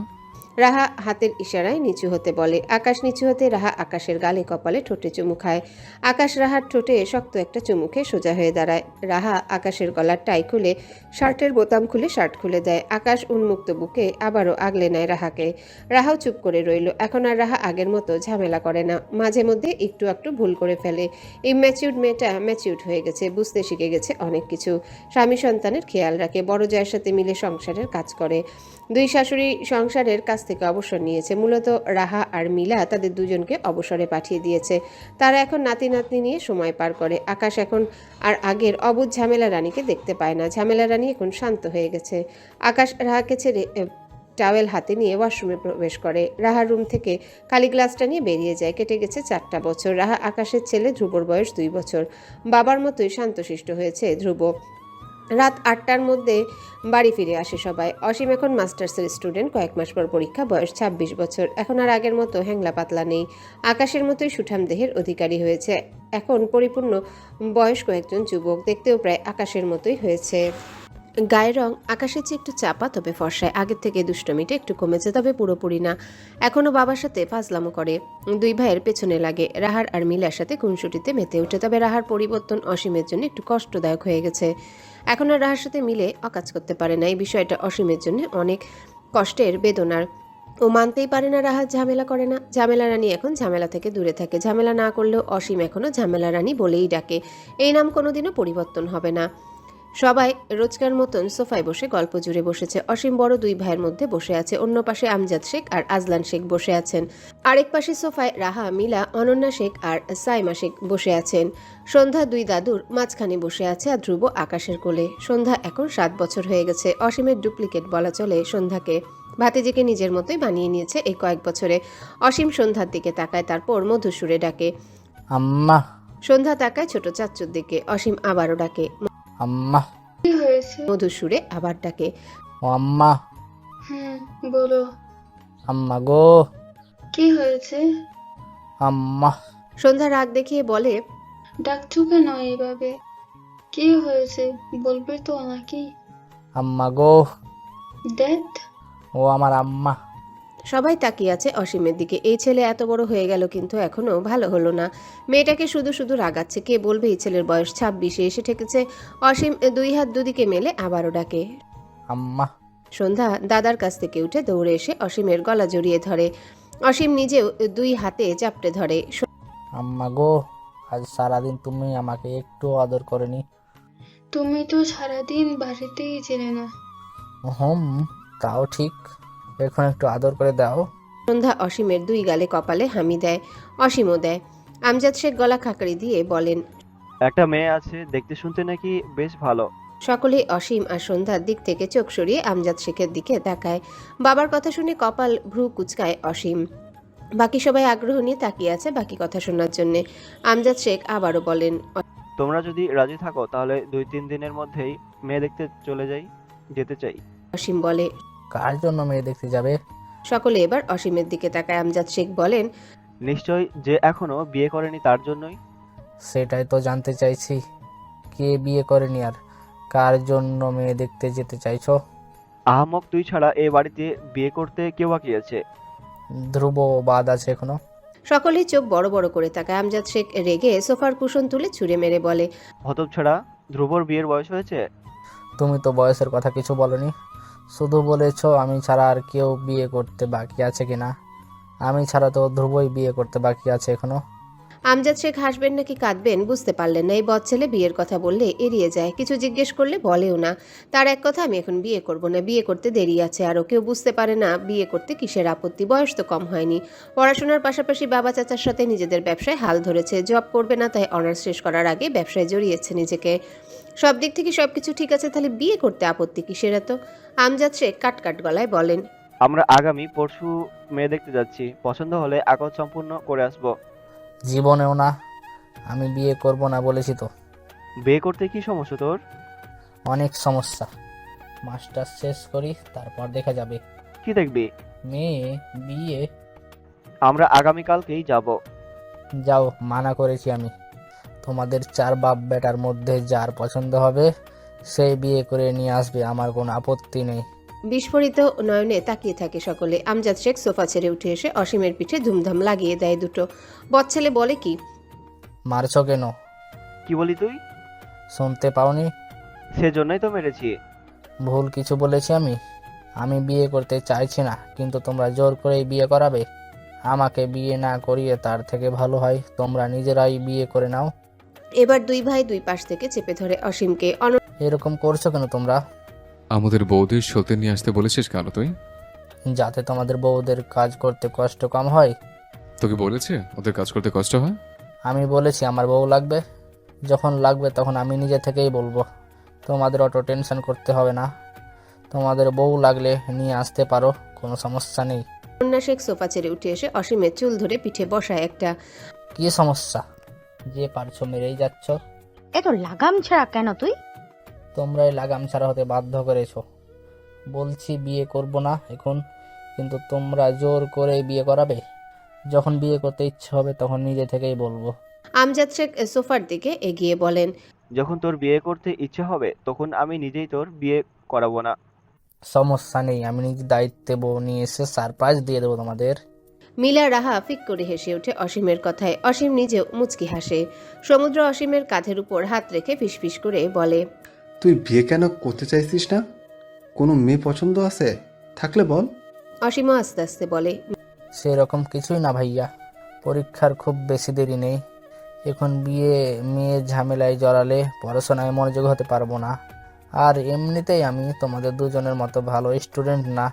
রাহা হাতের ইশারায় নিচু হতে বলে। আকাশ নিচু হতে রাহা আকাশের গালে কপালে ঠোঁটে চুমু খায়। আকাশ রাহার ঠোঁটে শক্ত একটা চুমু খেয়ে সোজা হয়ে দাঁড়ায়। রাহা আকাশের গলার টাই খুলে শার্টের বোতাম খুলে শার্ট খুলে দেয়। আকাশ উন্মুক্ত বুকে আবারও আগলে নেয় রাহাকে। রাহাও চুপ করে রইল। এখন আর রাহা আগের মতো ঝামেলা করে না। মাঝে মধ্যে একটু একটু ভুল করে ফেলে। এই ম্যাচিউরড মেয়েটা ম্যাচিউরড হয়ে গেছে, বুঝতে শিখে গেছে অনেক কিছু। স্বামী সন্তানের খেয়াল রাখে, বড় জয়ের সাথে মিলে সংসারের কাজ করে। 2 শাশুড়ি সংসারের কাছ থেকে অবসর নিয়েছে। মূলত রাহা আর মিলা তাদের দুজনকে অবসরে পাঠিয়ে দিয়েছে। তারা এখন নাতি নাতনি নিয়ে সময় পার করে। আকাশ এখন আর আগের অবুঝ ঝামেলা রানীকে দেখতে পায় না। ঝামেলা রানী এখন শান্ত হয়ে গেছে। আকাশ রাহাকে ছেড়ে টাওয়েল হাতে নিয়ে ওয়াশরুমে প্রবেশ করে। রাহার রুম থেকে খালি গ্লাসটা নিয়ে বেরিয়ে যায়। কেটে গেছে 4টা বছর। রাহা আকাশের ছেলে, ধ্রুবর বয়স 2 বছর। বাবার মতোই শান্তশিষ্ট হয়েছে ধ্রুব। রাত 8টার মধ্যে বাড়ি ফিরে আসে সবাই। অসীম এখন মাস্টার্সের স্টুডেন্ট। কয়েক মাস পর পরীক্ষা। বয়স 26 বছর। এখন আর আগের মতো হ্যাংলা পাতলা নেই। আকাশের মতোই সুঠাম দেহের অধিকারী হয়েছে। এখন পরিপূর্ণ বয়স্ক একজন যুবক। দেখতেও প্রায় আকাশের মতোই হয়েছে। গায়ের রং আকাশের চেয়ে একটু চাপা, তবে ফর্সায়। আগের থেকে দুষ্টমিটা একটু কমেছে, তবে পুরোপুরি না। এখনও বাবার সাথে ফাজলামো করে। 2 ভাইয়ের পেছনে লাগে। রাহার আর মিলার সাথে খুনসুটিতে মেতে ওঠে। তবে রাহার পরিবর্তন অসীমের জন্য একটু কষ্টদায়ক হয়ে গেছে। এখন আর রাহার সাথে মিলে অকাজ করতে পারে না। এই বিষয়টা অসীমের জন্য অনেক কষ্টের, বেদনার। ও মানতেই পারে না রাহা ঝামেলা করে না। ঝামেলা রানী এখন ঝামেলা থেকে দূরে থাকে। ঝামেলা না করলেও অসীম এখনও ঝামেলা রানী বলেই ডাকে। এই নাম কোনোদিনও পরিবর্তন হবে না। সবাই রোজকার মতন সোফায় বসে গল্প জুড়ে বসেছে। অসীম বড় 2 ভাইয়ের মধ্যে বসে আছে। অন্য পাশে আমজাদ শেখ আর আজলান শেখ বসে আছেন। আরেক পাশে সোফায় রাহা, মিলা, অনন্যা শেখ আর সাইমা শেখ বসে আছেন। সন্ধ্যা 2 দাদুর মাঝখানে বসে আছে আর ধ্রুব আকাশের কোলে। সন্ধ্যা এখন 7 বছর হয়ে গেছে। অসীমের ডুপ্লিকেট বলা চলে সন্ধ্যাকে। ভাতিজিকে নিজের মতোই বানিয়ে নিয়েছে এই কয়েক বছরে। অসীম সন্ধ্যার দিকে তাকায়, তারপর মধুর সুরে ডাকে আম্মা। সন্ধ্যা তাকায় ছোট চাচ্চুর দিকে। অসীম আবারও ডাকে আম্মা। কি হয়েছে? মধুর সুরে আবার ডাকে ও আম্মা। হ্যাঁ বলো। আম্মা গো। কি হয়েছে? আম্মা। সন্ধ্যা রাগ দেখিয়ে বলে, ডাকছো কেন এইভাবে? কি হয়েছে বলবে তো নাকি? আম্মা গো। ড্যাড? ও আমার আম্মা। সবাই তাকিয়ে আছে অসীমের দিকে। এই ছেলে এত বড় হয়ে গেল কিন্তু এখনো ভালো হলো না। মেয়েটাকে শুধু শুধু রাগাচ্ছে। কে বলবে এই ছেলের বয়স 26। এসে ঠেকেছে। অসীম 2 হাত দুদিকে মেলে আবারও ডাকে আম্মা। সন্ধ্যা দাদার কাছ থেকে উঠে দৌড়ে এসে অসীমের গলা জড়িয়ে ধরে। অসীম নিজেও দুই হাতে চাপটে ধরে। আম্মা গো, আজ সারাদিন তুমি আমাকে একটু আদর করেনি। তুমি তো সারাদিন বাড়িতেই ছিলে না। হুম, তাও ঠিক, এখন একটু আদর করে দাও। সন্ধ্যা অসীমের দুই গালে কপালে হামি দেয়, অসীমও দেয়। আমজাদ শেখ গলা খাকারি দিয়ে বলেন, একটা মেয়ে আছে, দেখতে শুনতে নাকি বেশ ভালো। সকলেই অসীম আর সন্ধ্যার দিক থেকে চোখ সরিয়ে আমজাদ শেখের দিকে তাকায়। বাবার কথা শুনে কপাল ভ্রু কুচকায় অসীম। বাকি সবাই আগ্রহ নিয়ে তাকিয়ে আছে বাকি কথা শোনার জন্যে। আমজাদ শেখ আবারও বলেন, তোমরা যদি রাজি থাকো তাহলে 2-3 দিনের মধ্যেই মেয়ে দেখতে যেতে চাই। অসীম বলে। কার জন্য মেয়ে দেখতে যাবে? সকলে এবার অসীমের দিকে তাকায়। আমজাদ শেখ বলেন, নিশ্চয় যে এখনো বিয়ে করেনি তার জন্যই। সেটাই তো জানতে চাইছি, কে বিয়ে করেনি আর কার জন্য মেয়ে দেখতে যেতে চাইছো? আহামক তুই ছাড়া এই বাড়িতে বিয়ে করতে কেউ বাকি আছে? ধ্রুব বাদ আছে এখনো? সকলেই চোখ বড় বড় করে তাকায়। আমজাদ শেখ রেগে সোফার কুশন তুলে ছুঁড়ে মেরে বলে, হতচ্ছাড়া, ধ্রুবর বিয়ের বয়স হয়েছে? তুমি তো বয়সের কথা কিছু বলনি, শুধু বলেছো আমি ছাড়া আর কেউ বিয়ে করতে বাকি আছে কিনা। আমি ছাড়া তো ধ্রুবই বিয়ে করতে বাকি আছে এখনো। আমজাদ শেখ হাসবেন নাকি কাঁদবেন বুঝতে পারলেন না। এই বচ্ছেলে বিয়ের কথা বললে এড়িয়ে যায়, কিছু জিজ্ঞেস করলে বলেও না। তার এক কথা, আমি এখন বিয়ে করব না, বিয়ে করতে দেরি আছে। আরও কেউ বুঝতে পারে না বিয়ে করতে কিসের আপত্তি, বয়স তো কম হয়নি। পড়াশোনার পাশাপাশি বাবা চাচার সাথে নিজেদের ব্যবসায় হাল ধরেছে, জব করবে না তাই অনার্স শেষ করার আগে ব্যবসায় জড়িয়েছে নিজেকে। সব দিক থেকে সবকিছু ঠিক আছে, তাহলে বিয়ে করতে আপত্তি কিসের এত? আমজাদ শেখ কাট গলায় বলেন, আমরা আগামী পরশু মেয়ে দেখতে যাচ্ছি, পছন্দ হলে আকদ সম্পূর্ণ করে আসবো। জীবনেও না, আমি বিয়ে করব না বলেছি তো। বিয়ে করতে কি সমস্যা তোর? অনেক সমস্যা, মাস্টার শেষ করি তারপর দেখা যাবে। কি দেখবি? মেয়ে বিয়ে। আমরা আগামীকালকেই যাব। যাও, মানা করেছি আমি। তোমাদের 4 বাপ বেটার মধ্যে যার পছন্দ হবে সেই বিয়ে করে নিয়ে আসবে, আমার কোনো আপত্তি নেই। বিস্ফোরিত নয়নে তাকিয়ে থাকে সকলে। আমজাদ শেখ সোফা ছেড়ে উঠে এসে অসীমের পিঠে ধুমধাম লাগিয়ে দেয় দুটো। বচ্ছেলে বলে, কি মারছো কেন? কি বলি তুই? শুনতে পাওনি? সেজন্যই তো মেরেছি। ভুল কিছু বলেছি আমি? আমি বিয়ে করতে চাইছি না, কিন্তু তোমরা জোর করেই বিয়ে করাবে। আমাকে বিয়ে না করিয়ে তার থেকে ভালো হয় তোমরা নিজেরাই বিয়ে করে নাও। এবার দুই ভাই দুই পাশ থেকে চেপে ধরে অসীমকে। এরকম করছো কেন তোমরা? আমাদের বৌদির সত্যি নিয়ে আসতে বলেছিস কেন তুই? যাতে তোমাদের বউদের কাজ করতে কষ্ট কম হয়। তোকে বলেছে ওদের কাজ করতে কষ্ট হয়? আমি বলেছি আমার বউ লাগবে, যখন লাগবে তখন আমি নিজে থেকেই বলবো। তোমাদের অত টেনশন করতে হবে না, তোমাদের বউ লাগলে নিয়ে আসতে পারো, কোনো সমস্যা নেই। কন্যা শেখ সোফা ছেড়ে উঠে এসে অসীমের চুল ধরে পিঠে বসায় একটা। কি সমস্যা? যে পারছো মেরেই যাচ্ছ। এত লাগাম ছাড়া কেন তুই? তোমরাই লাগাম ছাড়া হতে বাধ্য করেছো। বলছি বিয়ে করব না এখন, কিন্তু তোমরা জোর করে বিয়ে করাবে। যখন বিয়ে করতে ইচ্ছে হবে তখন নিজে থেকেই বলবো। আমজাদ শেখ সোফার দিকে এগিয়ে বলেন, যখন তোর বিয়ে করতে ইচ্ছে হবে তখন আমি নিজেই তোর বিয়ে করাবো না। সমস্যা নেই, আমি নিজে দায়িত্বে বউ নিয়ে এসে সারপ্রাইজ দিয়ে দেবো তোমাদের। মিলা রাহা ফিক করে হেসে ওঠে অসীমের কথায়। অসীম নিজেও মুচকি হাসে। সমুদ্র অসীমের কাঁধের উপর হাত রেখে ফিসফিস করে বলে, তুই বিয়ে কেন করতে চাইছিস না? কোনো মেয়ে পছন্দ আছে? থাকলে বল। অসীমও আস্তে আস্তে বলে, সেরকম কিছুই না ভাইয়া, পরীক্ষার খুব বেশি দেরি নেই। এখন বিয়ে মেয়ের ঝামেলায় জড়ালে পড়াশোনায় মনোযোগ হতে পারবো না। আর এমনিতেই আমি তোমাদের দুজনের মতো ভালো স্টুডেন্ট না,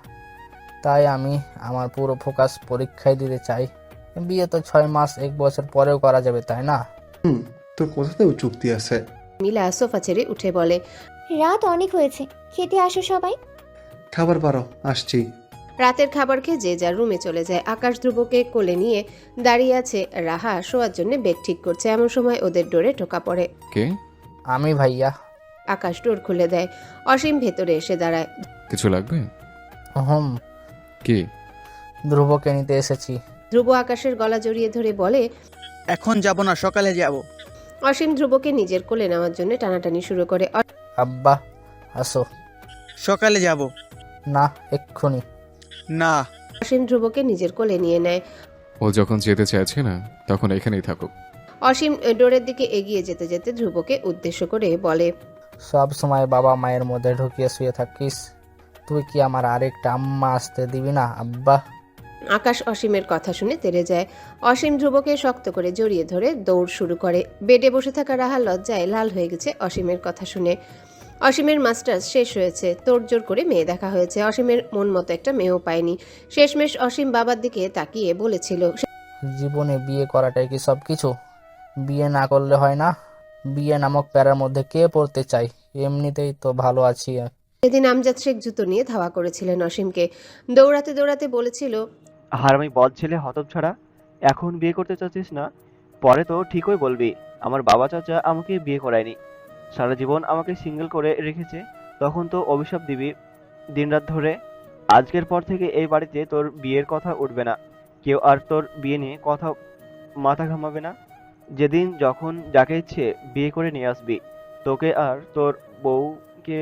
তাই আমি আমার পুরো ফোকাস পরীক্ষায় দিতে চাই। বিয়ে তো 6 মাস 1 বছর পরেও করা যাবে, তাই না? তোর কোথাতেও চুক্তি আছে। মিলা সোফা ছেড়ে উঠে বলে, রাত অনেক হয়েছে, খেতে আসো সবাই। খাবার পারো, আসছি। রাতের খাবার খেয়ে যে যার রুমে চলে যায়। আকাশ ধ্রুবকে কোলে নিয়ে দাঁড়িয়ে আছে রাহা শোয়ার জন্য বেড ঠিক করছে। এমন সময় ওদের ডোরে টোকা পড়ে। কে? আমি ভাইয়া। আকাশ ডোর খুলে দেয়। অসীম ভেতরে এসে দাঁড়ায়। কিছু লাগবে? হুম। কি? ধ্রুবকে নিতে এসেছি। ধ্রুব আকাশের গলা জড়িয়ে ধরে বলে, এখন যাব না, সকালে যাব। অসীম ধ্রুবকে নিজের কোলে নেওয়ার জন্য টানাটানি শুরু করে। আব্বা আসো। সকালে যাব। না, এক্ষুনি না। অসীম ধ্রুবকে নিজের কোলে নিয়ে নেয়। ও যখন যেতে চাইছে না তখন এখানেই থাকুক। অসীম ডোরের দিকে এগিয়ে যেতে যেতে ধ্রুবকে উদ্দেশ্য করে বলে, সব সময় বাবা মায়ের মধ্যে ঢুকিয়ে শুয়ে থাকিস, তুই কি আমার আরেকটা আম্মা আসতে দিবি না আব্বা? আকাশ অসীমের কথা শুনে তেড়ে যায়। অসীম ধ্রুবকে শক্ত করে জড়িয়ে ধরে দৌড় শুরু করে। বেডে বসে থাকা রাহা লজ্জায় লাল হয়ে গেছে অসীমের কথা শুনে। অসীমের মাস্টার্স শেষ হয়েছে, তোড়জোড় করে মেয়ে দেখা হয়েছে। অসীমের মন মতো একটা মেয়েও পায়নি। শেষমেশ অসীম বাবার দিকে তাকিয়ে বলেছিল, জীবনে বিয়ে করাটাই কি সব কিছু? বিয়ে না করলে হয় না? বিয়ে নামক প্যারার মধ্যে কে পড়তে চাই? এমনিতেই তো ভালো আছি। সেদিন আমজাদ শেখ জুতো নিয়ে ধাওয়া করেছিলেন অসীমকে। দৌড়াতে দৌড়াতে বলেছিল, হারামি বদ ছেলে হতচ্ছাড়া, এখন বিয়ে করতে চাচ্ছিস না? পরে তো ঠিকই বলবি আমার বাবা চাচা আমাকে বিয়ে করায়নি, সারা জীবন আমাকে সিঙ্গেল করে রেখেছে, তখন তো অভিশাপ দিবি দিনরাত ধরে। আজকের পর থেকে এই বাড়িতে তোর বিয়ের কথা উঠবে না, কেউ আর তোর বিয়ে নিয়ে কথা মাথা ঘামাবে না। যেদিন যখন যাকে ইচ্ছে বিয়ে করে নিয়ে আসবি, তোকে আর তোর বউকে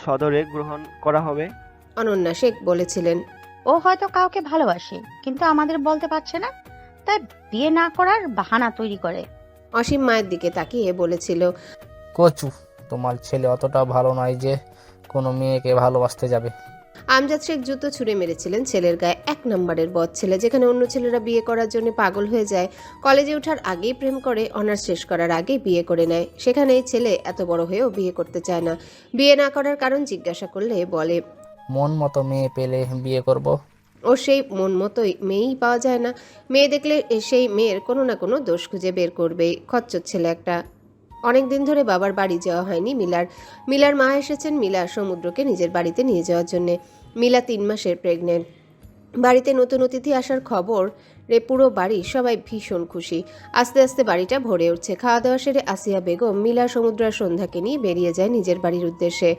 সদরে গ্রহণ করা হবে। অনন্যা শেখ বলেছিলেন, ও হয়তো কাউকে ভালোবাসে কিন্তু আমাদের বলতে পারছে না, তাই বিয়ে না করার বাহানা তৈরি করে। অসীম মায়ের দিকে তাকিয়ে বলেছিল, কচু, তোমার ছেলে অতটা ভালো নয় যে কোনো মেয়েকে ভালোবাসতে যাবে। আমজাদ শেখ জুতো ছুঁড়ে মেরেছিলেন ছেলের গায়ে। 1 নম্বরের বদ ছেলে, যেখানে অন্য ছেলেরা বিয়ে করার জন্য পাগল হয়ে যায়, কলেজে ওঠার আগেই প্রেম করে, অনার্স শেষ করার আগেই বিয়ে করে নেয়, সেখানে এই ছেলে এত বড় হয়েও বিয়ে করতে চায় না। বিয়ে না করার কারণ জিজ্ঞাসা করলে বলে, মন মতো মেয়ে পেলে বিয়ে করব। ও সেই মন মতোই মেয়েই পাওয়া যায় না। মেয়ে দেখলে সেই মেয়ের কোনো না কোনো দোষ খুঁজে বের করবেই। খচ্চর ছেলে একটা। অনেক দিন ধরে বাবার বাড়ি যাওয়া হয়নি মিলার মা এসেছেন মিলা সমুদ্রকে নিজের বাড়িতে নিয়ে যাওয়ার জন্যে। মিলা 3 মাসের প্রেগনেন্ট। বাড়িতে নতুন অতিথি আসার খবর রে পুরো বাড়ি সবাই ভীষণ খুশি। আস্তে আস্তে বাড়িটা ভরে উঠছে। খাওয়া দাওয়া সেরে আসিয়া বেগম মিলা সমুদ্র আর সন্ধ্যাকে নিয়ে বেরিয়ে যায় নিজের বাড়ির উদ্দেশ্যে।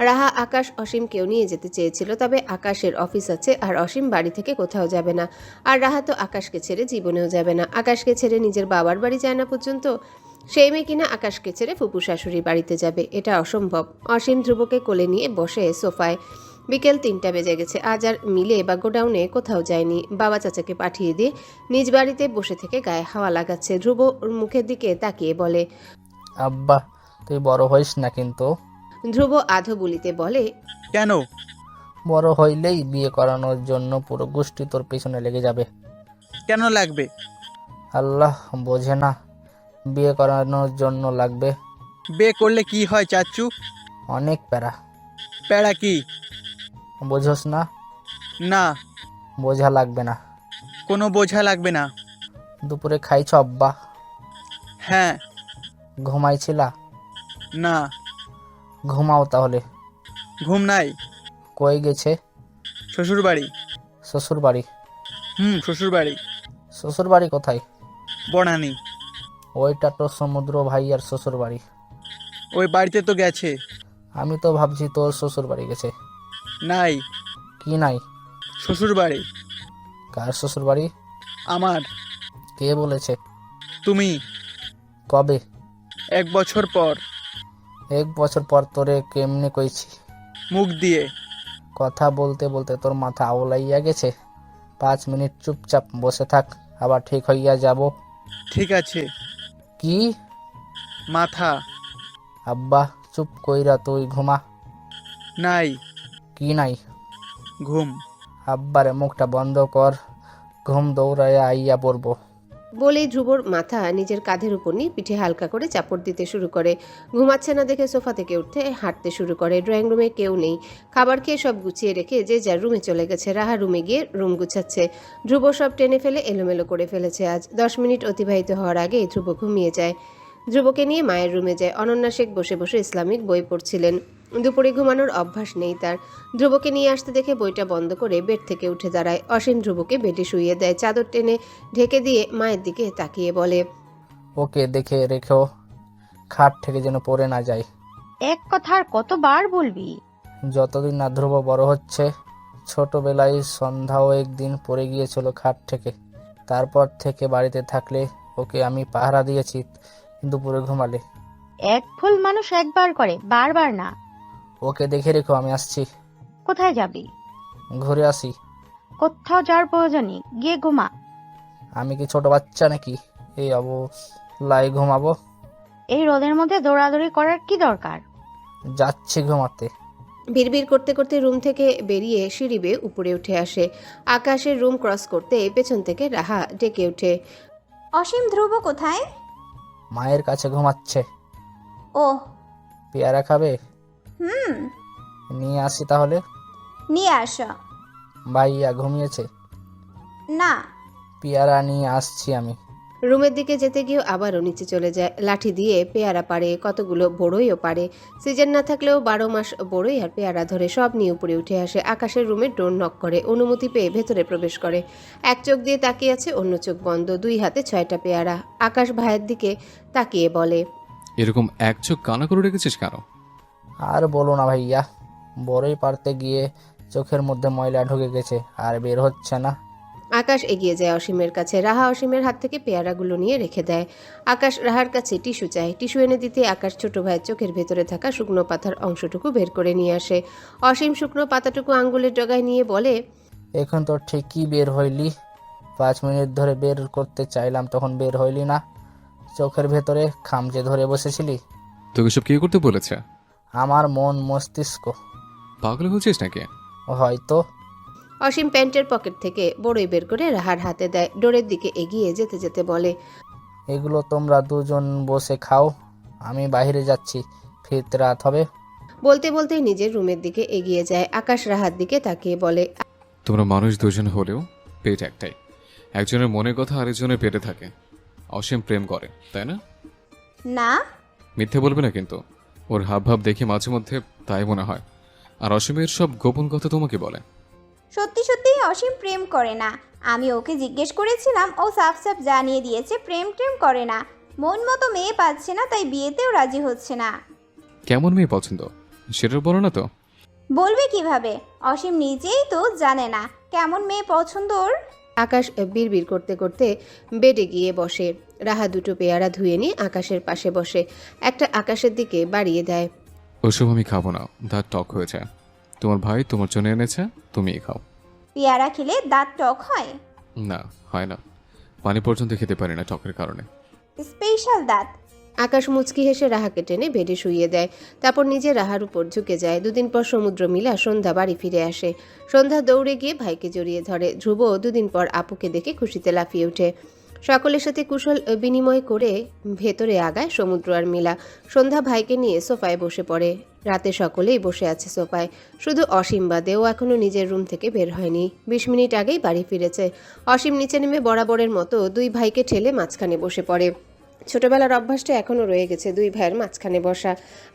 রাহা, আকাশ, অসীমকেও নিয়ে যেতে চেয়েছিল, তবে আকাশের অফিস আছে আর অসীম বাড়ি থেকে কোথাও যাবে না। আর রাহা তো আকাশকে ছেড়ে জীবনেও যাবে না। আকাশকে ছেড়ে নিজের বাবার বাড়ি যায় না পর্যন্ত। সেই মেয়ে কিনা আকাশকে ছেড়ে ফুপু শাশুড়ির বাড়িতে যাবে, এটা অসম্ভব। অসীম ধ্রুবকে কোলে নিয়ে বসে সোফায়। বিকেল 3টা বেজে গেছে। আজ আর মিলে বা গোডাউনে কোথাও যায়নি। বাবা চাচাকে পাঠিয়ে দিয়ে নিজ বাড়িতে বসে থেকে গায়ে হাওয়া লাগাচ্ছে। ধ্রুব মুখের দিকে তাকিয়ে বলে, আব্বা, তুই বড় হইস না কিন্তু। ধ্রুব আধো বলিতে বলে, কেন? বড় হইলেই বিয়ে করানোর জন্য পুরো গোষ্ঠী তোর পেছনে লেগে যাবে। কেন লাগবে? আল্লাহ বোঝে না, বিয়ে করানোর জন্য লাগবে। বিয়ে করলে কি হয় চাচু? অনেক প্যারা। প্যারা কি? বোঝোস না? না, বোঝা লাগবে না। কোনো বোঝা লাগবে না। দুপুরে খাইছ আব্বা? হ্যাঁ। ঘুমাইছিলা? না। ঘুমাও তাহলে। ঘুম নাই। কই গেছে? শ্বশুর বাড়ি। শ্বশুর বাড়ি? শ্বশুর বাড়ি। শ্বশুর বাড়ি কোথায়? বনানি। ওইটা তো সমুদ্র ভাইয়ার শ্বশুর বাড়ি। ওই বাড়িতে তো গেছে। আমি তো ভাবছি তোর শ্বশুর বাড়ি গেছে। নাই। কি নাই? শ্বশুর বাড়ি। কার শ্বশুর বাড়ি? আমার। কে বলেছে? তুমি। কবে? 1 বছর পর। 1 বছর পর তোরে কেমনে কইছি? মুখ দিয়ে। কথা বলতে বলতে তোর মাথা আওলাইয়া গেছে? 5 মিনিট চুপচাপ বসে থাক, আবার ঠিক হইয়া যাব। ঠিক আছে। কি? মাথা। আব্বা, চুপ কইরা তুই ঘুমা। নাই। কি নাই? ঘুম। আব্বারে মুখটা বন্ধ কর, ঘুম দৌড়াইয়া আইয়া পড়বো। বলেই ধ্রুবর মাথা নিজের কাঁধের উপর নিয়ে পিঠে হালকা করে চাপড় দিতে শুরু করে। ঘুমাচ্ছে না দেখে সোফা থেকে উঠতে হাঁটতে শুরু করে। ড্রয়িং রুমে কেউ নেই। খাবার খেয়ে সব গুছিয়ে রেখে যে যার রুমে চলে গেছে। রাহা রুমে গিয়ে রুম গুছাচ্ছে। ধ্রুব সব টেনে ফেলে এলোমেলো করে ফেলেছে আজ। 10 মিনিট অতিবাহিত হওয়ার আগেই ধ্রুব ঘুমিয়ে যায়। ধ্রুবকে নিয়ে মায়ের রুমে যায়। অনন্যা শেখ বসে বসে ইসলামিক বই পড়ছিলেন। দুপুরে ঘুমানোর অভ্যাস নেই তার। ধ্রুবকে নিয়ে আসতে দেখে বইটা বন্ধ করে বেড থেকে উঠে দাঁড়ায়। অসীম ধ্রুবকে বেডে শুইয়ে দেয়। চাদর টেনে ঢেকে দিয়ে মায়ের দিকে তাকিয়ে বলে, ওকে দেখে রেখো, খাট থেকে যেন পড়ে না যায়। এক কথা আর কতবার বলবি? যতদিন না ধ্রুব বড় হচ্ছে। ছোটবেলায় সন্ধ্যাও একদিন পড়ে গিয়েছিল খাট থেকে। তারপর থেকে বাড়িতে থাকলে ওকে আমি পাহারা দিয়েছি, দুপুরে ঘুমালে। এক ভুল মানুষ একবার করে, বারবার না। ওকে দেখে রেখো, আমি আসছি। কোথায় যাবি? ঘুরে আসি। কোথাও যাওয়ার প্রয়োজন নেই, গিয়ে ঘুমা। আমি কি ছোট বাচ্চা নাকি এই অবস্থায় ঘুমাবো? এই রোদের মধ্যে দৌড়াদৌড়ি করার কি দরকার? যাচ্ছি ঘুমাতে। বিড়বিড় করতে করতে রুম থেকে বেরিয়ে সিঁড়ি বেয়ে উপরে উঠে আসে। আকাশের রুম ক্রস করতে পেছন থেকে রাহা ডেকে ওঠে। অসীম ধ্রুব কোথায়? মায়ের কাছে ঘুমাচ্ছে। ও পেয়ারা খাবে? হুম, নিয়ে আসি তাহলে। নিয়ে আসো। ভাইয়া ঘুমিয়েছে? না। পেয়ারা নিয়ে আসছি আমি। রুমের দিকে যেতে গিয়েও আবারও নিচে চলে যায়। লাঠি দিয়ে পেয়ারা পারে, কতগুলো বড়ইও পারে। সিজন না থাকলেও 12 মাস বড়ই আর পেয়ারা ধরে সব নিয়ে উপরে উঠে আসে। আকাশের রুমের ডোর নক করে, অনুমতি পেয়ে ভেতরে প্রবেশ করে। এক চোখ দিয়ে তাকিয়ে আছে, অন্য চোখ বন্ধ, 2 হাতে 6টা পেয়ারা। আকাশ ভাইয়ের দিকে তাকিয়ে বলে, এরকম এক চোখ কানা করে রেখেছিস কেন? আর বলো না ভাইয়া, বড়ই পারতে গিয়ে চোখের মধ্যে ময়লা ঢুকে গেছে আর বের হচ্ছে না। আকাশ এগিয়ে যায় অসীমের কাছে। রাহা অসীমের হাত থেকে পেয়ারাগুলো নিয়ে রেখে দেয়। আকাশ রাহার কাছে টিস্যু চায়। টিস্যু এনে দিতে আকাশ ছোট ভাইয়ের চোখের ভেতরে থাকা শুকনো পাতার অংশটুকু বের করে নিয়ে আসে। অসীম শুকনো পাতাটুকু আঙ্গুলের ডগায় নিয়ে বলে, এখন তো ঠিকই বের হইলি। 5 মিনিট ধরে বের করতে চাইলাম, তখন বের হইলি না। চোখের ভেতরে খামচে ধরে বসেছিলি। তোকে সব কে করতে বলেছে? আমার মন মস্তিষ্ক। পাগল হয়েছিস নাকি? হয়তো। অসীম প্যান্টের পকেট থেকে বড়ই বের করে রাহার হাতে দেয়। ডোরের দিকে এগিয়ে যেতে যেতে বলে, এগুলো তোমরা দুজন বসে খাও, আমি বাইরে যাচ্ছি, ফিরতে রাত হবে। বলতে বলতেই নিজের রুমের দিকে এগিয়ে যায়। আকাশ রাহার দিকে তাকিয়ে বলে, তোমরা মানুষ দুজন হলেও পেট একটাই। একজনের মনের কথা আরেকজনের পেটে থাকে। অসীম প্রেম করে, তাই না? না। মিথ্যে বলবে না কিন্তু। ওর হাবভাব দেখে মাঝে মধ্যে তাই মনে হয়। আর অসীমের সব গোপন কথা তোমাকে বলে। সত্যি সত্যি অসীম প্রেম করে না। আমি ওকে জিজ্ঞেস করেছিলাম, ও সাফ সাফ জানিয়ে দিয়েছে প্রেম টেম করে না। মন মতো মেয়ে পাচ্ছে না, তাই বিয়েতেও রাজি হচ্ছে না। কেমন মেয়ে পছন্দ সেটা বলো না তো। বলবে কিভাবে? অসীম নিজেই তো জানে না কেমন মেয়ে পছন্দ ওর। আকাশ বিড়বিড় করতে করতে বেডে গিয়ে বসে। রাহা 2টো পেয়ারা ধুয়ে নিয়ে আকাশের পাশে বসে, একটা আকাশের দিকে বাড়িয়ে দেয়। ওসব আমি খাবো না, দাঁত টক হয়ে যায়। তোমার ভাই তোমার জন্য এনেছে, তুমিই খাও। পেয়ারা খেলে দাঁত টক হয়? না, হয় না। পানি পর্যন্ত খেতে পারি না টকের কারণে। স্পেশাল দাঁত। আকাশ মুচকি হেসে রাহাকে টেনে বেডে শুইয়ে দেয়। তারপর নিজে রাহার উপর ঝুঁকে যায়। 2 দিন পর সমুদ্র মিলা সন্ধ্যা বাড়ি ফিরে আসে। সন্ধ্যা দৌড়ে গিয়ে ভাইকে জড়িয়ে ধরে। ধ্রুব 2 দিন পর আপুকে দেখে খুশিতে লাফিয়ে ওঠে। সকলের সাথে কুশল বিনিময় করে ভেতরে আগায় সমুদ্র আর মিলা। সন্ধ্যা ভাইকে নিয়ে সোফায় বসে পড়ে। রাতে সকলেই বসে আছে সোফায়, শুধু অসীম বাদে। ও এখনো নিজের রুম থেকে বের হয়নি। 20 মিনিট আগেই বাড়ি ফিরেছে। অসীম নিচে নেমে বরাবরের মতো 2 ভাইকে ঠেলে মাঝখানে বসে পড়ে। ছোটবেলার অভ্যাসটা এখনো রয়ে গেছে 2 ভাইয়ের মাঝখানে বসা।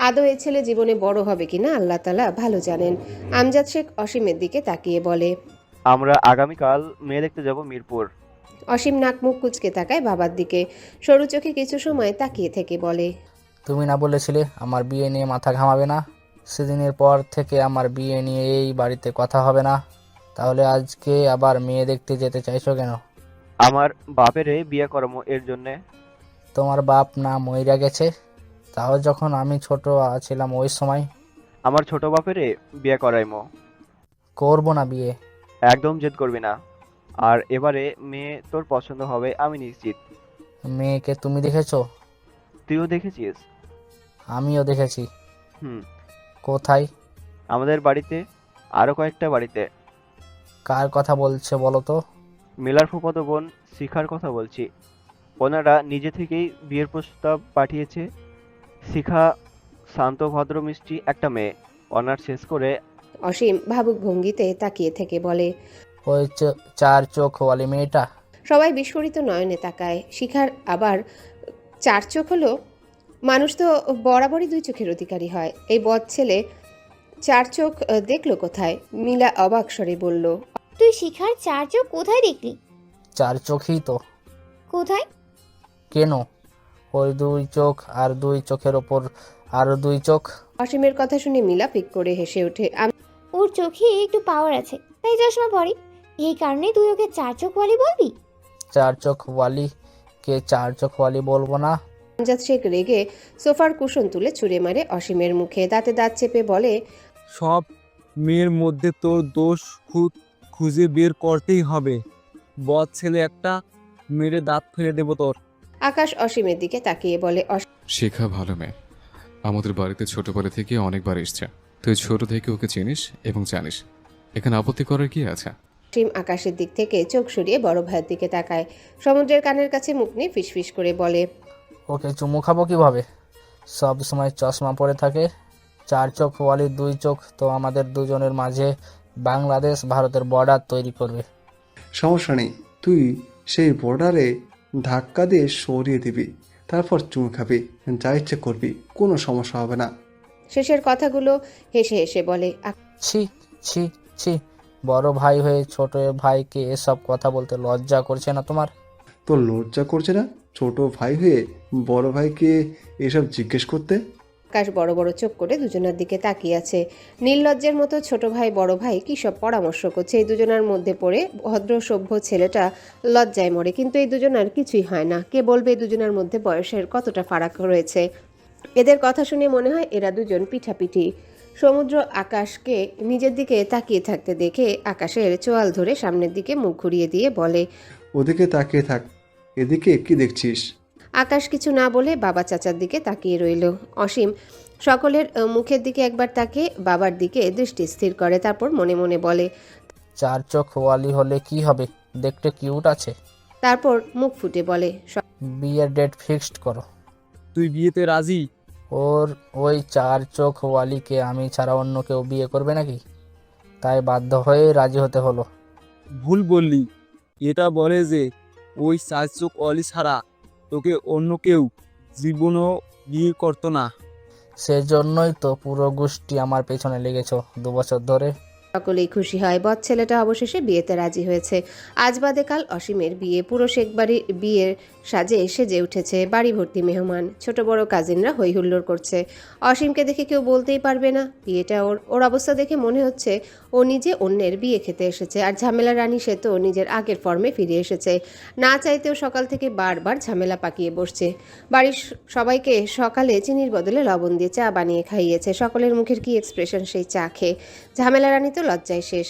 আদৌ এই ছেলে জীবনে বড় হবে কিনা আল্লাহ তাআলা ভালো জানেন। আমজাদ শেখ অসীমের দিকে তাকিয়ে বলে, আমরা আগামীকাল মেয়ে দেখতে যাব মিরপুর। অসীম নাক মুখ কুঁচকে তাকায় বাবার দিকে। সরু চোখে কিছু সময় তাকিয়ে থেকে বলে, তুমি না বলেছিলে আমার বিয়ে নিয়ে মাথা ঘামাবে না? সেদিনের পর থেকে আমার বিয়ে নিয়ে এই বাড়িতে কথা হবে না। তাহলে আজকে আবার মেয়ে দেখতে যেতে চাইছো কেন? আমার বাপেরে বিয়ে করামো এর জন্যে। তোমার বাপ না মইরা গেছে? তাও যখন আমি ছোট ছিলাম ওই সময়। আমার ছোট বাপেরে বিয়ে করাইমো। করবো না বিয়ে। একদম জেদ করবি না। আর এবারে মেয়ে তোর পছন্দ হবে আমি নিশ্চিত। মেয়েকে তুমি দেখেছো? তুইও দেখেছিস? আমিও দেখেছি। হুম। কোথায়? আমাদের বাড়িতে, আরো কয়েকটা বাড়িতে। কার কথা বলছে বলো তো? মিলার ফুফাতো বোন শিখার কথা বলছি। ওনারা নিজে থেকেই বিয়ের প্রস্তাব পাঠিয়েছে। শিখা শান্ত ভদ্র মিষ্টি একটা মেয়ে। অনার্স শেষ করে। অসীম ভাবুক ভঙ্গিতে তাকিয়ে থেকে বলে, ওই 4 চোখওয়ালি মেয়েটা? সবাই বিস্ফোরিত নয়নে তাকায়। শিখার আবার 4 চোখ হলো? মানুষ তো বরাবরই 2 চোখের অধিকারী হয়। এই বদ ছেলে 4 চোখ দেখলো কোথায়? মিলা অবাক স্বরে বলল, তুই শিখার 4 চোখ কোথায় দেখলি? 4 চোখই তো। কোথায়? কেন? ওই 2 চোখ আর 2 চোখের ওপর আরো 2 চোখ। অসীমের কথা শুনে মিলা পিক করে হেসে ওঠে। ওর চোখে একটু পাওয়ার আছে, তাই চশমা পরে। এই কারণে তুই ওকে 4 চোখওয়ালি বলবি? 4 চোখওয়ালি কে 4 চোখওয়ালি বলবো না? আমজাদ শেখ রেগে সোফার কুশন তুলে ছুঁড়ে মারে অসীমের মুখে। দাঁতে দাঁত চেপে বলে, সব মেয়ের মধ্যে তোর দোষ খুঁজে বের করতেই হবে। বদ ছেলে একটা, মেরে দাঁত ফেলে দেবো তোর। আকাশ অসীমের দিকে তাকিয়ে বলে, শিখা ভালো মেয়ে, আমাদের বাড়িতে ছোটবেলা থেকে অনেকবার এসছে। তুই ছোট থেকে ওকে চিনিস এবং জানিস, এখানে আপত্তি করার কি আছে? অসীম আকাশের দিক থেকে চোখ সরিয়ে বড় ভাইয়ের দিকে তাকায়। সমুদ্রের কানের কাছে মুখ নিয়ে ফিসফিস করে বলে, ওকে চুমু খাবো কিভাবে? সব সময় চশমা পরে থাকে। 4 চোখ ওয়ালি 2 চোখ তো আমাদের দুজনের মাঝে বাংলাদেশ ভারতের বর্ডার তৈরি করবে। সমস্যা নেই, তুই সেই বর্ডারে ধাক্কা দিয়ে সরিয়ে দিবি, তারপর চুমু খাবি, যা ইচ্ছে করবি, কোনো সমস্যা হবে না। শেষের কথাগুলো হেসে হেসে বলে। ছি ছি ছি, বড় ভাই হয়ে ছোট ভাইকে এসব কথা বলতে লজ্জা করছে না তোমার? তোর লজ্জা করছে না ছোট ভাই হয়ে বড় ভাইকে এসব জিজ্ঞেস করতে? আকাশ বড় বড় চোখ করে দুজনের দিকে তাকিয়ে আছে। নির্লজ্জের মতো ছোট ভাই বড় ভাই কী সব পরামর্শ করছে। এই দুজনের মধ্যে পড়ে ভদ্র সভ্য ছেলেটা লজ্জায় মরে, কিন্তু এই দুজনের কিছুই হয় না। কে বলবে এই দুজনের মধ্যে বয়সের কতটা ফারাক রয়েছে? এদের কথা শুনে মনে হয় এরা দুজন পিঠাপিঠি। সমুদ্র আকাশকে নিজের দিকে তাকিয়ে থাকতে দেখে আকাশের চোয়াল ধরে সামনের দিকে মুখ ঘুরিয়ে দিয়ে বলে, ওদিকে তাকিয়ে থাক, এদিকে কি দেখছিস? আকাশ কিছু না বলে বাবা চাচার দিকে তাকিয়ে রইল। অসীম সকলের মুখের দিকে একবার তাকিয়ে বাবার দিকে দৃষ্টি স্থির করে, তারপর মনে মনে বলে, 4 চোখ ওয়ালি হলে কি হবে, দেখতে কিউট আছে। তারপর মুখ ফুটে বলে, বিয়ের ডেট ফিক্সড করো। তুই বিয়েতে রাজি? ওর ওই 4 চোখ ওয়ালিকে আমি ছাড়া অন্য কেউ বিয়ে করবে নাকি? তাই বাধ্য হয়ে রাজি হতে হলো। ভুল বললি, এটা বলে যে ওই 4 চোখ অলি ছাড়া তোকে অন্য কেউ জীবনও বিয়ে করতো না। সেজন্যই তো পুরো গোষ্ঠী আমার পেছনে লেগেছো 2 বছর ধরে। সকলেই খুশি হয়। বদ ছেলেটা অবশেষে বিয়েতে রাজি হয়েছে। আজ বাদে কাল অসীমের বিয়ে। পুরো শেখ বাড়ির বিয়ের সাজে সেজে উঠেছে। বাড়ি ভর্তি মেহমান, ছোট বড় কাজিনরা হই হুল্লোড় করছে। অসীমকে দেখে কেউ বলতেই পারবে না বিয়েটা ওর। ওর অবস্থা দেখে মনে হচ্ছে ও নিজে অন্যের বিয়ে খেতে এসেছে। আর ঝামেলা রানী সে তো নিজের আগের ফর্মে ফিরে এসেছে। না চাইতেও সকাল থেকে বারবার ঝামেলা পাকিয়ে বসছে। বাড়ির সবাইকে সকালে চিনির বদলে লবণ দিয়ে চা বানিয়ে খাইয়েছে। সকলের মুখের কি এক্সপ্রেশন সেই চা খেয়ে। ঝামেলা রানী তো লজ্জায় শেষ।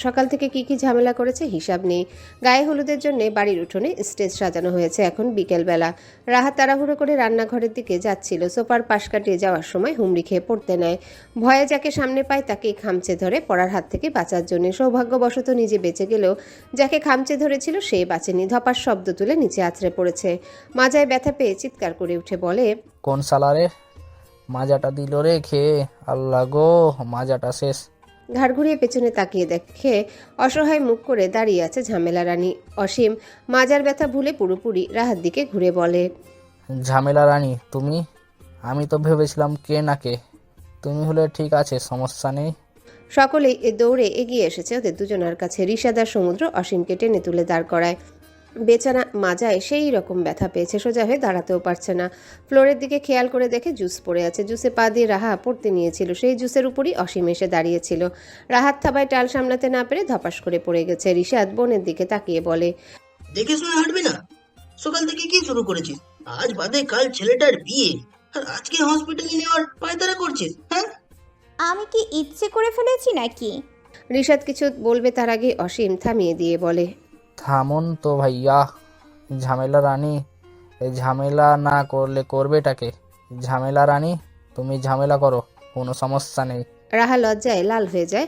সকাল থেকে কি কি ঝামেলা করেছে হিসাব নেই। গায়ে হলুদের জন্য বাড়ির উঠোনে স্টেজ সাজানো হয়েছে এখন বিকেলবেলা। রাহাত তাড়াহুড়ো করে রান্নাঘরের দিকে যাচ্ছিল। সোফার পাশ কাটিয়ে যাওয়ার সময় হুমড়ি খেয়ে পড়তে নেয়। ভয়ে যাকে সামনে পায় তাকেই খামচে ধরে পড়ার হাত থেকে বাঁচার জন্য। সৌভাগ্যবশত নিজে বেঁচে গেলেও যাকে খামচে ধরেছিল সে বাঁচেনি। ধপার শব্দ তুলে নিচে আছড়ে পড়েছে। মাজায় ব্যথা পেয়ে চিৎকার করে উঠে বলে, কোন সালারে মাজাটা দিল রে খেয়ে, আল্লাহ গো মাজাটা শেষ। ঘাড় ঘুরিয়ে পেছনে তাকিয়ে দেখে অসহায় মুখ করে দাঁড়িয়ে আছে ঝামেলা রানী। অসীম মাজার ব্যথা ভুলে পুরোপুরি রাহাত দিকে ঘুরে বলে, ঝামেলা রানী তুমি? আমি তো ভেবেছিলাম কে না কে। তুমি হলে ঠিক আছে, সমস্যা নেই। সকলেই দৌড়ে এগিয়ে এসেছে ওদের দুজনের কাছে। ঋষাদার সমুদ্র অসীমকে টেনে তুলে দাঁড় করায়। বেচারা মাজায় সেই রকম ব্যথা পেয়েছে, সোজা হয়ে দাঁড়াতেও পারছে না। ফ্লোরের দিকে খেয়াল করে দেখে জুস পড়ে আছে। জুসে পা দিয়ে রাহা পড়তে নিয়েছিল, সেই জুসের উপরই অসীম এসে দাঁড়িয়েছিল। রাহাত থাবায় টাল সামলাতে না পেরে ধপাস করে পড়ে গেছে। ঋষাদ বোনের দিকে তাকিয়ে বলে, দেখে শুনে হাঁটবি না? সকাল থেকে কি শুরু করেছিস? আজ বাদে কাল ছেলেটার বিয়ে, আর আজকে হসপিটালে নেওয়ার পায়তারা করছিস? হ্যাঁ, আমি কি ইচ্ছে করে ফেলেছি নাকি? ঋষাদ কিছু বলবে তার আগে অসীম থামিয়ে দিয়ে বলে, থামুন তো ভাইয়া। ঝামেলা রানী এই ঝামেলা না করলে করবেটাকে? ঝামেলা রানী তুমি ঝামেলা করো, কোনো সমস্যা নেই। রাহা লজ্জায় লাল হয়ে যায়,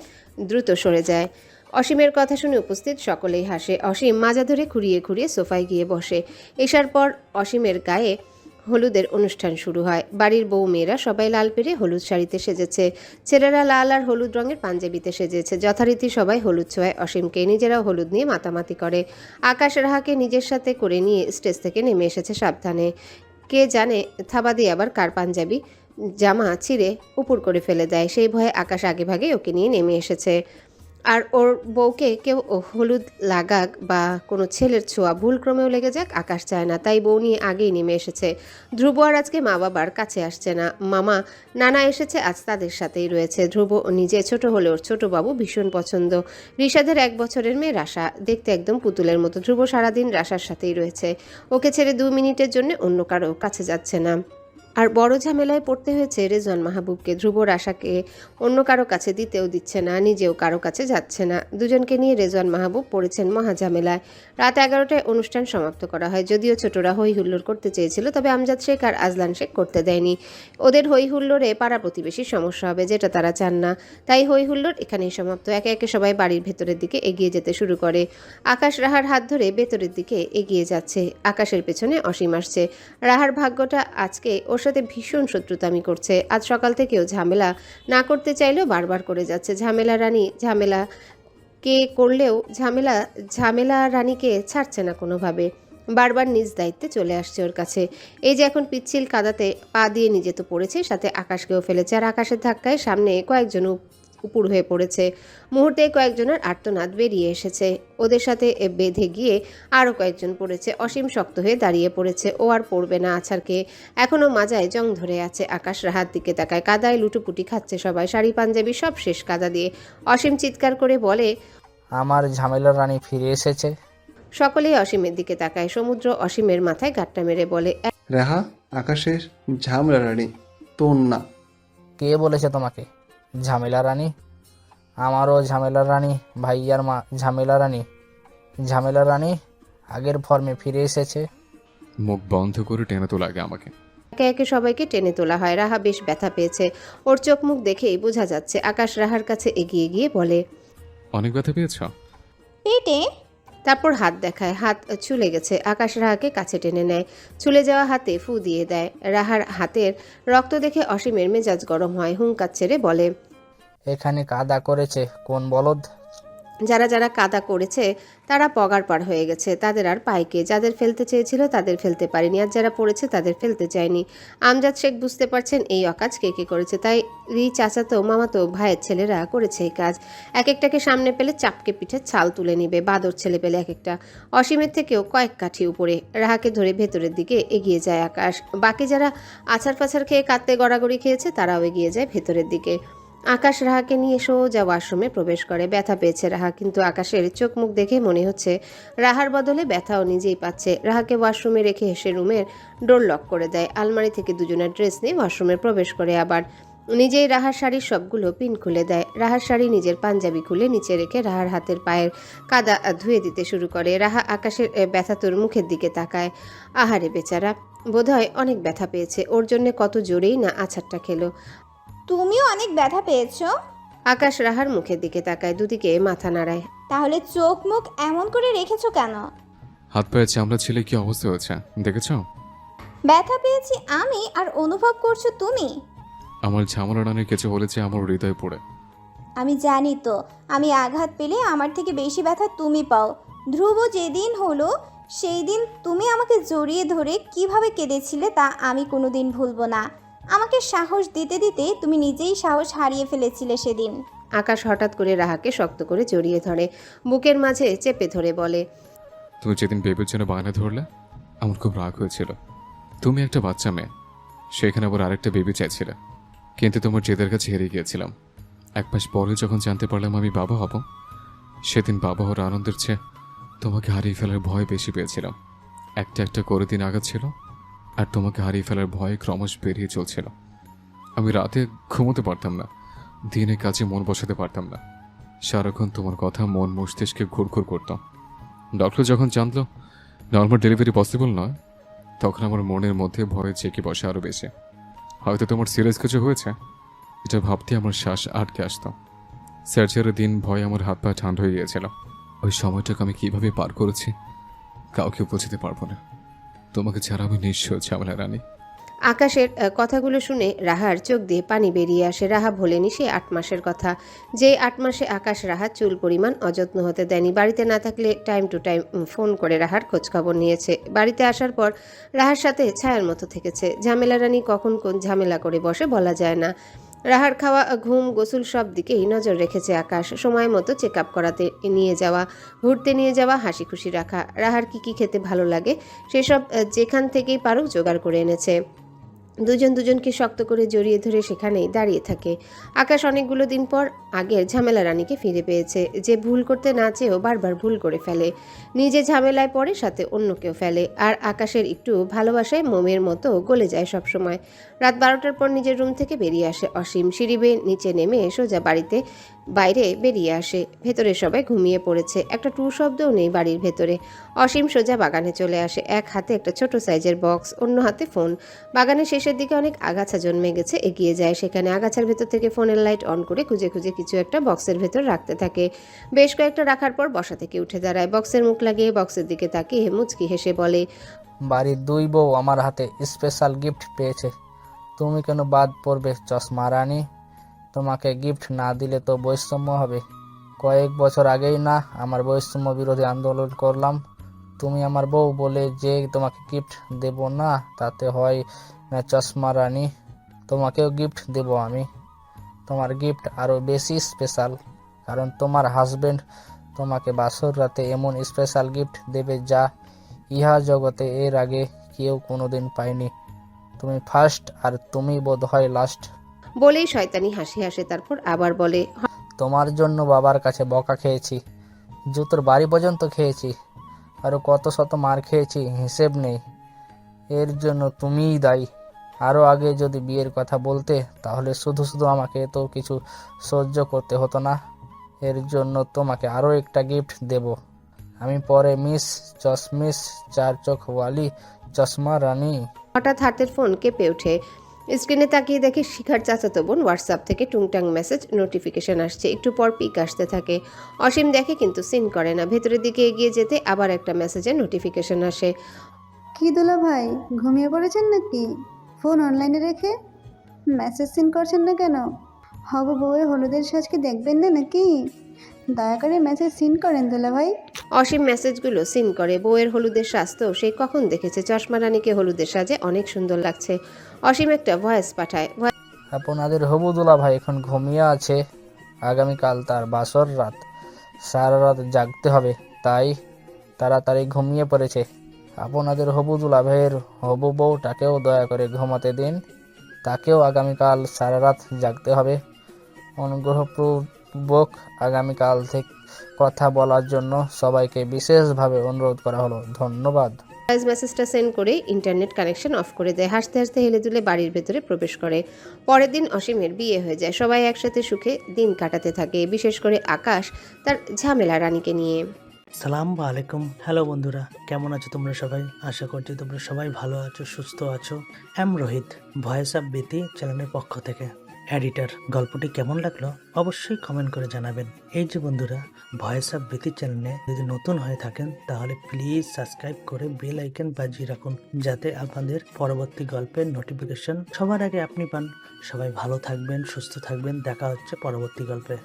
দ্রুত সরে যায়। অসীমের কথা শুনে উপস্থিত সকলেই হাসে। অসীম মাজা ধরে খুঁড়িয়ে খুঁড়িয়ে সোফায় গিয়ে বসে। এসার পর অসীমের গায়ে হলুদের অনুষ্ঠান শুরু হয়। বাড়ির বউ মেয়েরা সবাই লাল পেরে হলুদ শাড়িতে সেজেছে। ছেলেরা লাল আর হলুদ রঙের পাঞ্জাবিতে সেজেছে। যথারীতি সবাই হলুদ ছোঁয়ায় অসীমকে, নিজেরাও হলুদ নিয়ে মাতামাতি করে। আকাশ রাহাকে নিজের সাথে করে নিয়ে স্টেজ থেকে নেমে এসেছে সাবধানে। কে জানে থাবা দিয়ে আবার কার পাঞ্জাবি জামা ছিঁড়ে উপুর করে ফেলে দেয়। সেই ভয়ে আকাশ আগে ভাগে ওকে নিয়ে নেমে এসেছে। আর ওর বউকে কেউ হলুদ লাগাক বা কোনো ছেলের ছোঁয়া ভুলক্রমেও লেগে যাক আকাশ চায় না, তাই বউ নিয়ে আগেই নেমে এসেছে। ধ্রুব আর আজকে মা বাবার কাছে আসছে না। মামা নানা এসেছে, আজ তাদের সাথেই রয়েছে। ধ্রুব নিজে ছোট হলেও ছোট বাবু ভীষণ পছন্দ। ঋষাদের 1 বছরের মেয়ে রাশা, দেখতে একদম পুতুলের মতো। ধ্রুব সারাদিন রাশার সাথেই রয়েছে, ওকে ছেড়ে 2 মিনিটের জন্য অন্য কারো কাছে যাচ্ছে না। আর বড় ঝামেলায় পড়তে হয়েছে রেজওয়ান মাহবুবকে। ধ্রুবর আশাকে অন্য কারো কাছে দিতেও দিচ্ছে না, নিজেও কারো কাছে যাচ্ছে না। দুজনকে নিয়ে রেজওয়ান মাহবুব পড়েছেন মহা ঝামেলায়। রাত 11টায় অনুষ্ঠান সমাপ্ত করা হয়। যদিও ছোটরা হই হুল্লোড় করতে চেয়েছিল, তবে আমজাদ শেখ আর আজলান শেখ করতে দেয়নি। ওদের হই হুল্লোড়ে পাড়া প্রতিবেশীর সমস্যা হবে, যেটা তারা চান না। তাই হই হুল্লোড় এখানেই সমাপ্ত। একে একে সবাই বাড়ির ভেতরের দিকে এগিয়ে যেতে শুরু করে। আকাশ রাহার হাত ধরে ভেতরের দিকে এগিয়ে যাচ্ছে। আকাশের পেছনে অসীম আসছে। রাহার ভাগ্যটা আজকে ওর সাথে ভীষণ শত্রুতামি করছে। আজ সকাল থেকেও ঝামেলা না করতে চাইলেও বারবার করে যাচ্ছে। ঝামেলা রানী ঝামেলা কে করলেও ঝামেলা রানীকে ছাড়ছে না কোনোভাবে। বারবার নিজ দায়িত্বে চলে আসছে ওর কাছে। এই যে এখন পিচ্ছিল কাদাতে পা দিয়ে নিজে তো পড়েছে, সাথে আকাশকেও ফেলেছে। আর আকাশের ধাক্কায় সামনে কয়েকজন উপুড় হয়ে পড়েছে। মুহূর্তে কয়েকজনের আর্তনাদ বেরিয়ে এসেছে। ওদের সাথে বেঁধে গিয়ে আরও কয়েকজন পড়েছে। অসীম শক্ত হয়ে দাঁড়িয়ে পড়েছে। ও আর পড়বে না আছাড়কে। এখনও মাজায় জং ধরে আছে। আকাশ রাহার দিকে তাকায়। কাদায় লুটুপুটি খাচ্ছে সবাই, শাড়ি পাঞ্জাবি সব শেষ কাদা দিয়ে। অসীম চিৎকার করে বলে, আমার ঝামেলার রানী ফিরে এসেছে। সকলেই অসীমের দিকে তাকায়। সমুদ্র অসীমের মাথায় গাঁটটা মেরে বলে, রেহা আকাশের ঝামেলা রানী, তোর না। কে বলেছে তোমাকে ঝামেলা রানী? আমারও ঝামেলা রানী, ভাইয়ার মা ঝামেলা রানী। ঝামেলা রানী আগের ফর্মে ফিরে এসেছে। মুখ বন্ধ করে টেনে তো লাগে আমাকে। একে একে সবাইকে টেনে তোলা হয়। রাহা বেশ ব্যথা পেয়েছে। ওর চোখ মুখ দেখেই বোঝা যাচ্ছে। আকাশ রাহার কাছে এগিয়ে গিয়ে বলে, অনেক ব্যথা পেয়েছ? পেটে? তারপর হাত দেখায়। হাত ছুলে গেছে। আকাশ রাহাকে কাছে টেনে নেয়। ছুলে যাওয়া হাতে ফু দিয়ে দেয়। রাহার হাতের রক্ত দেখে অসীমের মেজাজ গরম হয়। হুঙ্কার ছেড়ে বলে, এখানে কাদা করেছে কোন বলদ? যারা যারা কাদা করেছে তারা পগার পার হয়ে গেছে। তাদের আর পাইকে। যাদের ফেলতে চেয়েছিল তাদের ফেলতে পারেনি, আর যারা পড়েছে তাদের ফেলতে চায়নি। আমজাদ শেখ বুঝতে পারছেন এই অকাজ কে কে করেছে। তাই চাচাতো মামাতো ভাইয়ের ছেলেরা করেছে এই কাজ। এক একটাকে সামনে পেলে চাপকে পিঠে ছাল তুলে নিবে। বাদর ছেলে পেলে এক একটা। অসীমের থেকেও কয়েক কাঠি উপরে। রাহাকে ধরে ভেতরের দিকে এগিয়ে যায় আকাশ। বাকি যারা আছাড় পাছাড় খেয়ে কাঁদতে গড়াগড়ি খেয়েছে তারাও এগিয়ে যায় ভেতরের দিকে। আকাশ রাহাকে নিয়ে সোজা ওয়াশরুমে প্রবেশ করে। ব্যথা পেয়েছে রাহা, কিন্তু আকাশের চোখ মুখ দেখে মনে হচ্ছে রাহার বদলে ব্যথাও নিজেই পাচ্ছে। রাহাকে ওয়াশরুমে রেখে এসে রুমের ডোর লক করে দেয়। আলমারি থেকে দুজনের ড্রেস নিয়ে ওয়াশরুমে প্রবেশ করে। আবার নিজেই রাহার শাড়ির সবগুলো পিন খুলে দেয়। রাহার শাড়ি নিজের পাঞ্জাবি খুলে নিচে রেখে রাহার হাতের পায়ের কাদা ধুয়ে দিতে শুরু করে। রাহা আকাশের ব্যথাতুর মুখের দিকে তাকায়। আহারে বেচারা, বোধহয় অনেক ব্যথা পেয়েছে। ওর জন্য কত জোরেই না আছাড়টা খেলো। তুমিও অনেক ব্যথা পেয়েছো? আকাশ রাহার মুখের দিকে তাকায়, দুদিকে মাথা নাড়ায়। তাহলে চোখ মুখ এমন করে রেখেছো কেন? হাত পায়ে চামড়া ছেলে কি অবস্থা হয়েছে দেখেছ? ব্যথা পেয়েছি আমি আর অনুভব করছো তুমি? আমার ঝামেলা রানীর কিছু বলেছে আমার হৃদয়ে পড়ে। আমি জানি তো, আমি আঘাত পেলে আমার থেকে বেশি ব্যথা তুমি পাও। ধ্রুব যেদিন হলো সেই দিন তুমি আমাকে জড়িয়ে ধরে কিভাবে কেঁদেছিলে তা আমি কোনোদিন ভুলবো না। আমাকে সাহস দিতে দিতে তুমি নিজেই সাহস হারিয়ে ফেলেছিলে সেদিন। আকাশ হঠাৎ করে রাহাকে শক্ত করে জড়িয়ে ধরে, বুকের মাঝে চেপে ধরে বলে, তুমি যেদিন বেবির জন্য বায়না ধরলে আমার খুব রাগ হয়েছিল। তুমি একটা বাচ্চা মেয়ে, সেখানে আবার আরেকটা বেবি চাইছিলে, কিন্তু তোমার জেদের কাছে হেরে গিয়েছিলাম। এক মাস পরে যখন জানতে পারলাম আমি বাবা হব, সেদিন বাবা হওয়ার আনন্দের চেয়ে তোমাকে হারিয়ে ফেলার ভয় বেশি পেয়েছিলাম। একটা একটা করে দিন আঘাত ছিল, আর তোমাকে হারিয়ে ফেলার ভয় ক্রমশ বেরিয়ে চলছিল। আমি রাতে ঘুমোতে পারতাম না, দিনে কাজে মন বসাতে পারতাম না। সারাক্ষণ তোমার কথা মন মস্তিষ্কে ঘুরঘুর করতাম। ডক্টর যখন জানলো নর্মাল ডেলিভারি পসিবল নয়, তখন আমার মনের মধ্যে ভয়ে চেকে বসে আরও বেশি। হয়তো তোমার সিরিয়াস কিছু হয়েছে, এটা ভাবতে আমার শ্বাস আটকে আসতো। সার্জারির দিন ভয়ে আমার হাত পা ঠান্ডা হয়ে গিয়েছিল। ওই সময়টাকে আমি কিভাবে পার করেছি কাউকে বোঝাতে পারবো না। তোমাকে ছাড়া আমি নিঃস্ব ঝামেলা রানী। আকাশের কথাগুলো শুনে রাহার চোখ দিয়ে পানি বেরিয়ে আসে। রাহা ভোলেনি সে 8 মাসের কথা, যে 8 মাসে আকাশ রাহার চুল পরিমাণ অযত্ন হতে দেয়নি। বাড়িতে না থাকলে টাইম টু টাইম ফোন করে রাহার খোঁজখবর নিয়েছে। বাড়িতে আসার পর রাহার সাথে ছায়ার মতো থেকেছে। ঝামেলা রানী কখন কোন ঝামেলা করে বসে বলা যায় না। রাহার খাওয়া, ঘুম, গোসল সব দিকেই নজর রেখেছে আকাশ। সময় মতো চেক আপ করাতে নিয়ে যাওয়া, ঘুরতে নিয়ে যাওয়া, হাসি খুশি রাখা। রাহার কি খেতে ভালো লাগে সেসব যেখান থেকেই পারুক জোগাড় করে এনেছে। দুজনকে শক্ত করে জড়িয়ে ধরে সেখানেই দাঁড়িয়ে থাকে। আকাশ অনেকগুলো দিন পর আগের ঝামেলা রানীকে ফিরে পেয়েছে, যে ভুল করতে না চেয়েও বারবার ভুল করে ফেলে, নিজে ঝামেলায় পড়ে সাথে অন্যকেও ফেলে। আর আকাশের একটু ভালোবাসায় মোমের মতো গলে যায় সবসময়। রাত 12টার পর নিজের রুম থেকে বেরিয়ে আসে অসীম। সিঁড়ি বেয়ে নিচে নেমে সোজা বাইরে বেরিয়ে আসে। ভেতরে সবাই ঘুমিয়ে পড়েছে, একটা টু শব্দও নেই বাড়ির ভেতরে। অসীম সোজা বাগানে চলে আসে, এক হাতে একটা ছোট সাইজের বক্স, অন্য হাতে ফোন। বাগানের শেষের দিকে অনেক আগাছা জন্মে গেছে, এগিয়ে যায় সেখানে। আগাছার ভেতর থেকে ফোনের লাইট অন করে খুঁজে খুঁজে কিছু একটা বক্সের ভেতর রাখতে থাকে। বেশ কয়েকটা রাখার পর বসা থেকে উঠে দাঁড়ায়, বক্সের মুখ লাগিয়ে বক্সের দিকে তাকিয়ে মুচকি হেসে বলে, বাড়ির 2 বউ আমার হাতে স্পেশাল গিফট পেয়েছে, তুমি কেন বাদ পড়বে চশমা রানী? তোমাকে গিফট না দিলে তো বৈষম্য হবে। কয়েক বছর আগেই না আমার বৈষম্য বিরোধী আন্দোলন করলাম, তুমি আমার বউ বলে যে তোমাকে গিফট দেব না তাতে হয় না চশমা রানী। তোমাকেও গিফট দেব আমি। তোমার গিফট আরও বেশি স্পেশাল, কারণ তোমার হাজবেন্ড তোমাকে বাসর রাতে এমন স্পেশাল গিফট দেবে যা ইহা জগতে এর আগে কেউ কোনোদিন পায়নি। তুমি ফার্স্ট আর তুমি বোধহয় লাস্ট। বলেই শয়তানি হাসি হাসে, তারপর আবার বলে, তোমার জন্য বাবার কাছে বকা খেয়েছি, জুতোর বাড়ি পর্যন্ত খেয়েছি, আরও কত শত মার খেয়েছি হিসেব নেই। এর জন্য তুমিই দায়ী। আরও আগে যদি বিয়ের কথা বলতে তাহলে শুধু শুধু আমাকে তো কিছু সহ্য করতে হতো না। এর জন্য তোমাকে আরও একটা গিফট দেব আমি পরে, মিস চশমিস 4 চোখওয়ালি চশমা রানী। হঠাৎ হাতের ফোন কেঁপে ওঠে। স্ক্রিনে তাকিয়ে দেখে শিখার চাচাতো বোন হোয়াটসঅ্যাপ থেকে টুংটাং মেসেজ নোটিফিকেশন আসছে। একটু পর পিক আসতে থাকে। অসীম দেখে কিন্তু সিন করে না। ভেতরের দিকে এগিয়ে যেতে আবার একটা মেসেজের নোটিফিকেশন আসে। কি দুলা ভাই, ঘুমিয়ে পড়েছেন নাকি? ফোন অনলাইনে রেখে মেসেজ সিন করছেন না কেন? হব বউয়ের হলুদের সাজ কি দেখবেন না নাকি? দয়া করে মেসেজ সিন করেন দুলা ভাই। অসীম মেসেজগুলো সিন করে। বউয়ের হলুদের সাজ তো সে কখন দেখেছে। চশমা রানীকে হলুদের সাজে অনেক সুন্দর লাগছে। অসীম একটা ভয়েস পাঠায়। আপনাদের হবু দুলা ভাই এখন ঘুমিয়ে আছে, আগামীকাল তার বাসর রাত, সারা রাত জাগতে হবে, তাই তাড়াতাড়ি ঘুমিয়ে পড়েছে। আপনাদের হবু দুলা ভাইয়ের হবু বউটাকেও দয়া করে ঘুমাতে দিন, তাকেও আগামীকাল সারা রাত জাগতে হবে। অনুগ্রহপূর্বক আগামীকাল থেকে কথা বলার জন্য সবাইকে বিশেষভাবে অনুরোধ করা হলো, ধন্যবাদ। ভয়েস মেসেজটা সেন্ড করে ইন্টারনেট কানেকশন অফ করে দেয়। হাসতে হাসতে হেলে দুলে বাড়ির ভেতরে প্রবেশ করে। পরের দিন অসীমের বিয়ে হয়ে যায়। সবাই একসাথে সুখে দিন কাটাতে থাকে, বিশেষ করে আকাশ তার ঝামেলা রানীকে নিয়ে। সালাম আলাইকুম। হ্যালো বন্ধুরা, কেমন আছো তোমরা সবাই? আশা করছি তোমরা সবাই ভালো আছো, সুস্থ আছো। রোহিত, ভয়েস অফ বিতি চ্যানেলের পক্ষ থেকে এডিটর। গল্পটি কেমন লাগলো অবশ্যই কমেন্ট করে জানাবেন। এই যে বন্ধুরা, ভয়েস অফ বিতি চ্যানেলে যদি নতুন হয়ে থাকেন তাহলে প্লিজ সাবস্ক্রাইব করে বেল আইকন বাজিয়ে রাখুন, যাতে আপনাদের পরবর্তী গল্পের নোটিফিকেশন সবার আগে আপনি পান। সবাই ভালো থাকবেন, সুস্থ থাকবেন। দেখা হচ্ছে পরবর্তী গল্পে।